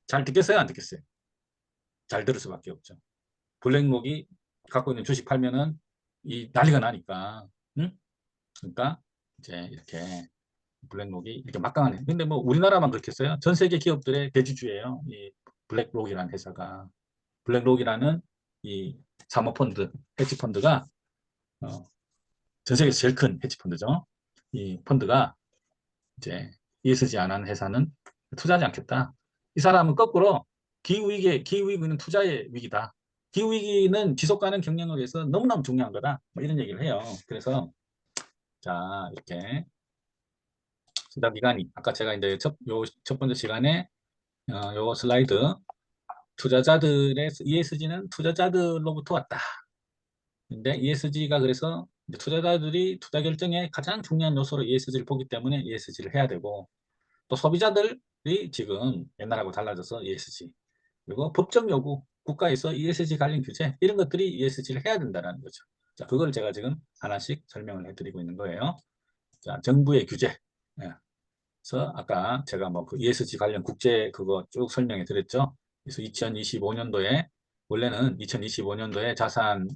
S1: 잘 듣겠어요? 안 듣겠어요? 잘 들을 수밖에 없죠. 블랙록이 갖고 있는 주식 팔면은 이 난리가 나니까. 그러니까 이제 이렇게 블랙록이 이렇게 막강하네. 근데 뭐 우리나라만 그렇겠어요? 전 세계 기업들의 대주주예요. 이 블랙록이라는 회사가. 블랙록이라는 이 사모펀드, 헤지펀드가 전 세계에서 제일 큰 헤지펀드죠. 이 펀드가 이제 ESG 안 하는 회사는 투자하지 않겠다. 이 사람은 거꾸로 기후위기는 투자의 위기다. 기후위기는 지속가능 경영을 위해서 너무너무 중요한 거다. 뭐 이런 얘기를 해요. 그래서 자 이렇게 투자기관이 아까 제가 이제 첫 번째 시간에 요 슬라이드 투자자들의 ESG는 투자자들로부터 왔다. 근데 ESG가 그래서 투자자들이 투자 결정에 가장 중요한 요소로 ESG를 보기 때문에 ESG를 해야 되고 또 소비자들이 지금 옛날하고 달라져서 ESG 그리고 법적 요구 국가에서 ESG 관련 규제 이런 것들이 ESG를 해야 된다는 거죠. 자, 그걸 제가 지금 하나씩 설명을 해드리고 있는 거예요. 자, 정부의 규제. 그래서 아까 제가 뭐 그 ESG 관련 국제 그거 쭉 설명해 드렸죠. 그래서 2025년도에 원래는 2025년도에 자산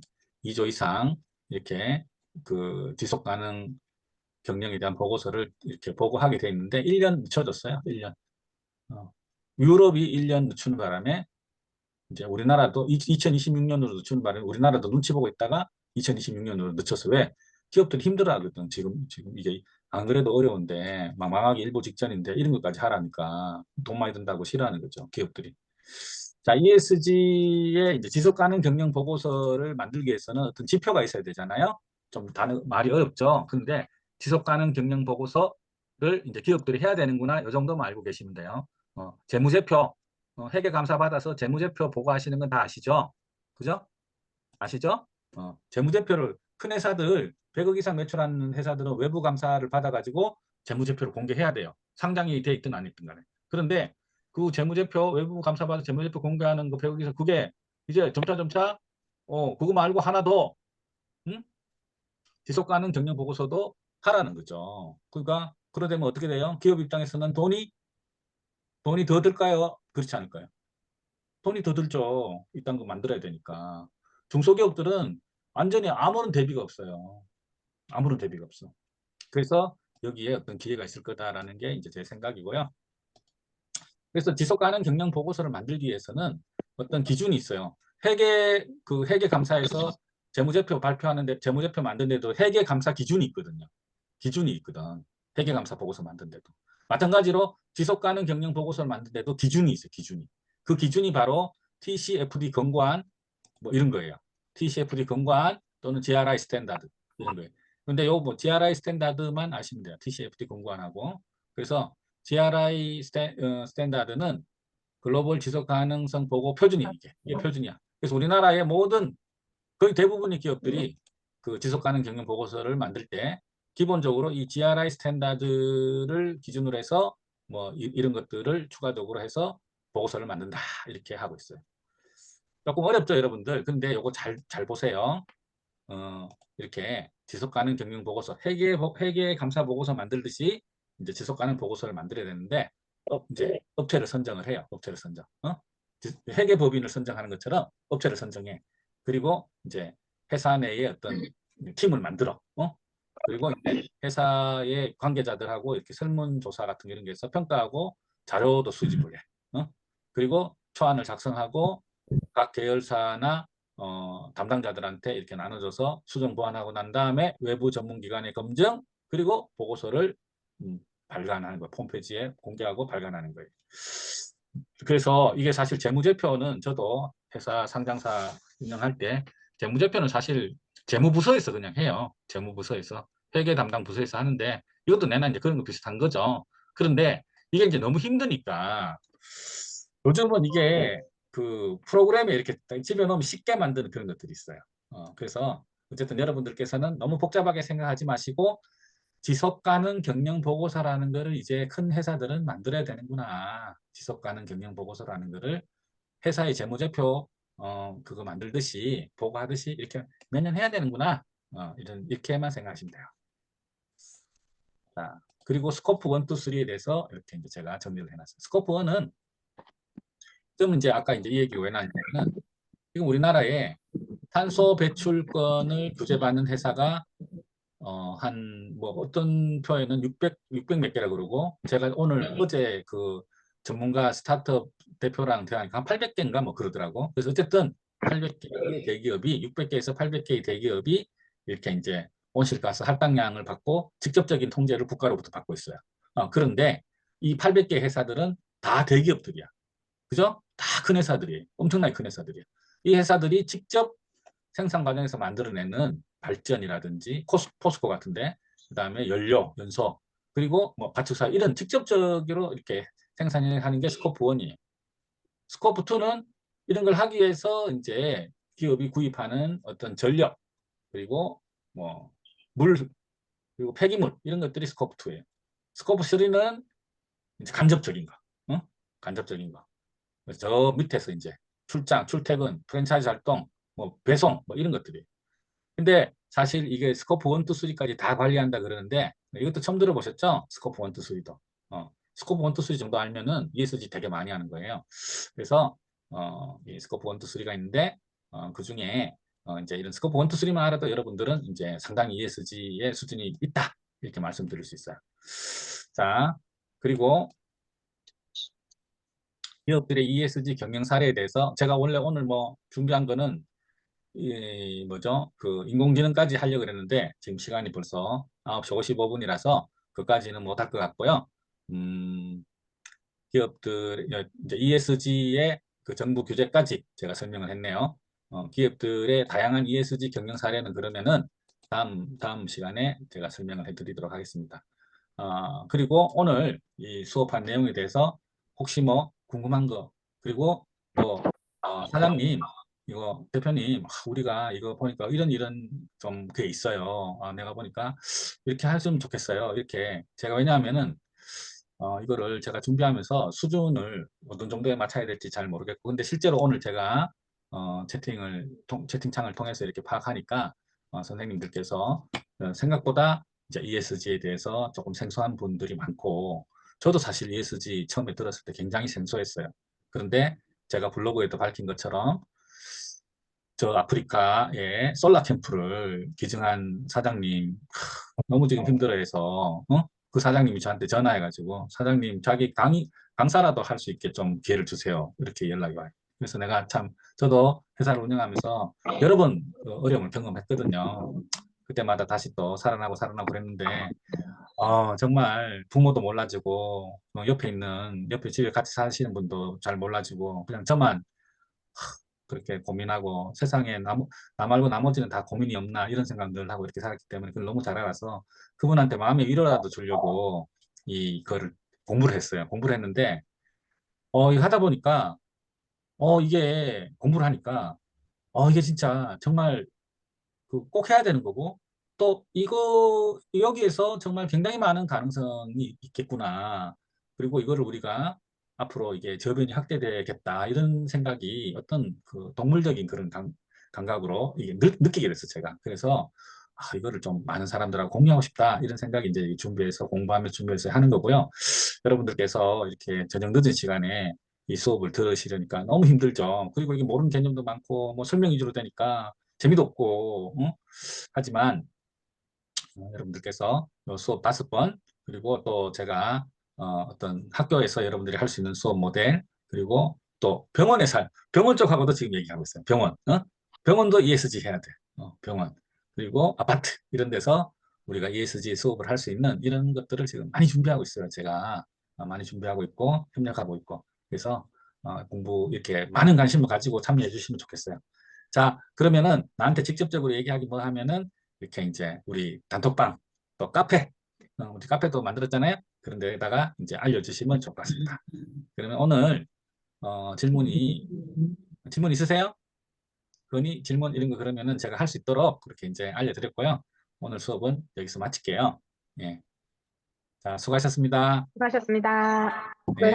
S1: 2조 이상 이렇게 그 지속 가능 경영에 대한 보고서를 이렇게 보고하게 돼 있는데 1년 늦춰졌어요. 1년. 유럽이 1년 늦추는 바람에 이제 우리나라도 2026년으로 늦추는 바람에 우리나라도 눈치 보고 있다가 2026년으로 늦춰서 왜 기업들이 힘들어하거든. 지금 이게 안 그래도 어려운데 막 망하기 일보 직전인데 이런 것까지 하라니까 돈 많이 든다고 싫어하는 거죠. 기업들이. 자, ESG의 이제 지속 가능 경영 보고서를 만들기 위해서는 어떤 지표가 있어야 되잖아요. 좀 말이 어렵죠. 그런데 지속 가능 경영 보고서를 이제 기업들이 해야 되는구나. 이 정도만 알고 계시면 돼요. 재무제표, 회계 감사 받아서 재무제표 보고하시는 건 다 아시죠? 그죠? 아시죠? 재무제표를 큰 회사들 100억 이상 매출하는 회사들은 외부 감사를 받아가지고 재무제표를 공개해야 돼요. 상장이 돼 있든 안 있든 간에. 그런데 그 재무제표 외부 감사 받아 재무제표 공개하는 거 100억 이상 그게 이제 점차 그거 말고 하나 더 지속 가능 경영 보고서도 하라는 거죠. 그러니까 그러되면 어떻게 돼요? 기업 입장에서는 돈이 더 들까요? 그렇지 않을까요? 돈이 더 들죠. 이딴 거 만들어야 되니까. 중소기업들은 완전히 아무런 대비가 없어요. 아무런 대비가 없어. 그래서 여기에 어떤 기회가 있을 거다라는 게 이제 제 생각이고요. 그래서 지속 가능 경영 보고서를 만들기 위해서는 어떤 기준이 있어요. 회계 감사에서 재무제표 발표하는데 재무제표 만드는데도 회계 감사 기준이 있거든요. 기준이 있거든. 회계 감사 보고서 만드는데도. 마찬가지로 지속 가능 경영 보고서를 만드는데도 기준이 있어요. 기준이. 그 기준이 바로 TCFD 권고안 뭐 이런 거예요. TCFD 권고안 또는 GRI 스탠다드 이런 거예요. 근데 요 뭐 GRI 스탠다드만 아시면 돼요. TCFD 권고안하고. 그래서 GRI 스탠다드는 글로벌 지속 가능성 보고 표준이에요. 이게 표준이야. 그래서 우리나라의 모든 거의 대부분의 기업들이 그 지속 가능 경영 보고서를 만들 때 기본적으로 이 GRI 스탠다드를 기준으로 해서 뭐 이런 것들을 추가적으로 해서 보고서를 만든다 이렇게 하고 있어요. 조금 어렵죠, 여러분들. 근데 요거 잘 보세요. 이렇게 지속 가능 경영 보고서 회계 감사 보고서 만들듯이 이제 지속 가능 보고서를 만들어야 되는데 이제 업체를 선정을 해요. 업체를 선정. 회계 법인을 선정하는 것처럼 업체를 선정해. 그리고 이제 회사 내에 어떤 팀을 만들어. 그리고 이제 회사의 관계자들하고 이렇게 설문조사 같은 이런 게 해서 평가하고 자료도 수집을 해. 그리고 초안을 작성하고 각 계열사나 담당자들한테 이렇게 나눠줘서 수정 보완하고 난 다음에 외부 전문기관의 검증 그리고 보고서를 발간하는 거예요. 홈페이지에 공개하고 발간하는 거예요. 그래서 이게 사실 재무제표는 저도 회사 상장사 운영할 때 재무제표는 사실 재무부서에서 그냥 해요. 재무부서에서 회계 담당 부서에서 하는데 이것도 내나 이제 그런 거 비슷한 거죠. 그런데 이게 이제 너무 힘드니까 요즘은 이게 그 프로그램에 이렇게 집어넣으면 쉽게 만드는 그런 것들이 있어요. 그래서 어쨌든 여러분들께서는 너무 복잡하게 생각하지 마시고 지속가능 경영 보고서라는 거를 이제 큰 회사들은 만들어야 되는구나. 지속가능 경영 보고서라는 거를 회사의 재무제표 그거 만들듯이 보고하듯이 이렇게 매년 해야 되는구나. 이렇게만 생각하시면 돼요. 자, 그리고 스코프 1, 2, 3에 대해서 이렇게 이제 제가 정리를 해놨어요. 스코프 1은 좀 이제 아까 이제 이 얘기 왜 나왔냐면 지금 우리나라에 탄소 배출권을 규제받는 회사가 한 뭐 어떤 표에는 600 몇 개라 그러고 제가 오늘 어제 그 전문가 스타트업 대표랑 대화하니까 한 800개인가 뭐 그러더라고. 그래서 어쨌든 800개의 대기업이 600개에서 800개의 대기업이 이렇게 이제 온실가스 할당량을 받고 직접적인 통제를 국가로부터 받고 있어요. 그런데 이 800개 회사들은 다 대기업들이야. 그죠? 다 큰 회사들이에요. 엄청나게 큰 회사들이에요. 이 회사들이 직접 생산 과정에서 만들어내는 발전이라든지 포스코 같은데 그다음에 연료, 연소 그리고 뭐 가축사 이런 직접적으로 이렇게 생산하는 게 스코프 1이에요. 스코프 2는 이런 걸 하기 위해서 이제 기업이 구입하는 어떤 전력 그리고 뭐 물 그리고 폐기물 이런 것들이 스코프 2예요. 스코프 3는 이제 간접적인 거, 간접적인 거. 저 밑에서 이제 출장, 출퇴근, 프랜차이즈 활동, 뭐 배송, 뭐 이런 것들이. 근데 사실 이게 스코프 1, 2, 3까지 다 관리한다 그러는데 이것도 처음 들어보셨죠? 스코프 1, 2, 3도. 스코프 1, 2, 3 정도 알면은 ESG 되게 많이 하는 거예요. 그래서 이 스코프 1, 2, 3가 있는데 그 중에 이제 이런 스코프 1, 2, 3만 알아도 여러분들은 이제 상당히 ESG의 수준이 있다 이렇게 말씀드릴 수 있어요. 자, 그리고 기업들의 ESG 경영 사례에 대해서 제가 원래 오늘 뭐 준비한 거는 뭐죠? 그 인공지능까지 하려고 그랬는데 지금 시간이 벌써 9시 55분이라서 그까지는 못할 것 같고요. 기업들 이제 ESG의 그 정부 규제까지 제가 설명을 했네요. 기업들의 다양한 ESG 경영 사례는 그러면은 다음 시간에 제가 설명을 해드리도록 하겠습니다. 그리고 오늘 이 수업한 내용에 대해서 혹시 뭐 궁금한 거 그리고 또 사장님 이거 대표님 우리가 이거 보니까 이런 좀 그게 있어요. 내가 보니까 이렇게 했으면 좋겠어요. 이렇게 제가 왜냐하면은 이거를 제가 준비하면서 수준을 어떤 정도에 맞춰야 될지 잘 모르겠고 근데 실제로 오늘 제가 채팅창을 통해서 이렇게 파악하니까 선생님들께서 생각보다 이제 ESG에 대해서 조금 생소한 분들이 많고 저도 사실 ESG 처음에 들었을 때 굉장히 생소했어요. 그런데 제가 블로그에도 밝힌 것처럼 저 아프리카에 솔라 캠프를 기증한 사장님 너무 지금 힘들어해서 그 사장님이 저한테 전화해가지고 사장님 자기 강사라도 할 수 있게 좀 기회를 주세요. 이렇게 연락이 와요. 그래서 내가 참 저도 회사를 운영하면서 여러 번 어려움을 경험했거든요. 그때마다 다시 또 살아나고 그랬는데 정말 부모도 몰라주고 옆에 집에 같이 사시는 분도 잘 몰라주고 그냥 저만 그렇게 고민하고 세상에 나 말고 나머지는 다 고민이 없나 이런 생각들 하고 이렇게 살았기 때문에 그걸 너무 잘 알아서 그분한테 마음의 위로라도 주려고 이거를 공부를 했어요. 공부를 했는데 이거 하다 보니까 이게 공부를 하니까 이게 진짜 정말 꼭 해야 되는 거고 또 이거 여기에서 정말 굉장히 많은 가능성이 있겠구나. 그리고 이거를 우리가 앞으로 이게 저변이 확대되겠다 이런 생각이 어떤 그 동물적인 그런 감각으로 이게 느끼게 됐어요 제가. 그래서 이거를 좀 많은 사람들하고 공유하고 싶다 이런 생각이 이제 준비해서 하는 거고요. 여러분들께서 이렇게 저녁 늦은 시간에 이 수업을 들으시려니까 너무 힘들죠. 그리고 이게 모르는 개념도 많고 뭐 설명 위주로 되니까 재미도 없고 하지만 여러분들께서 요 수업 5번 그리고 또 제가 어떤 학교에서 여러분들이 할 수 있는 수업 모델 그리고 또 병원의 삶, 병원 쪽하고도 지금 얘기하고 있어요. 병원, 병원도 ESG 해야 돼. 병원. 그리고 아파트 이런 데서 우리가 ESG 수업을 할 수 있는 이런 것들을 지금 많이 준비하고 있어요. 제가 많이 준비하고 있고 협력하고 있고 그래서 공부 이렇게 많은 관심을 가지고 참여해 주시면 좋겠어요. 자, 그러면은 나한테 직접적으로 얘기하기 뭐 하면은 이렇게 이제 우리 단톡방 또 카페, 우리 카페도 만들었잖아요. 그런 데다가 이제 알려주시면 좋을 것 같습니다. 그러면 오늘 질문 있으세요? 건의 질문 이런 거 그러면은 제가 할 수 있도록 그렇게 이제 알려드렸고요. 오늘 수업은 여기서 마칠게요. 예. 자, 수고하셨습니다.
S4: 수고하셨습니다.
S1: 네.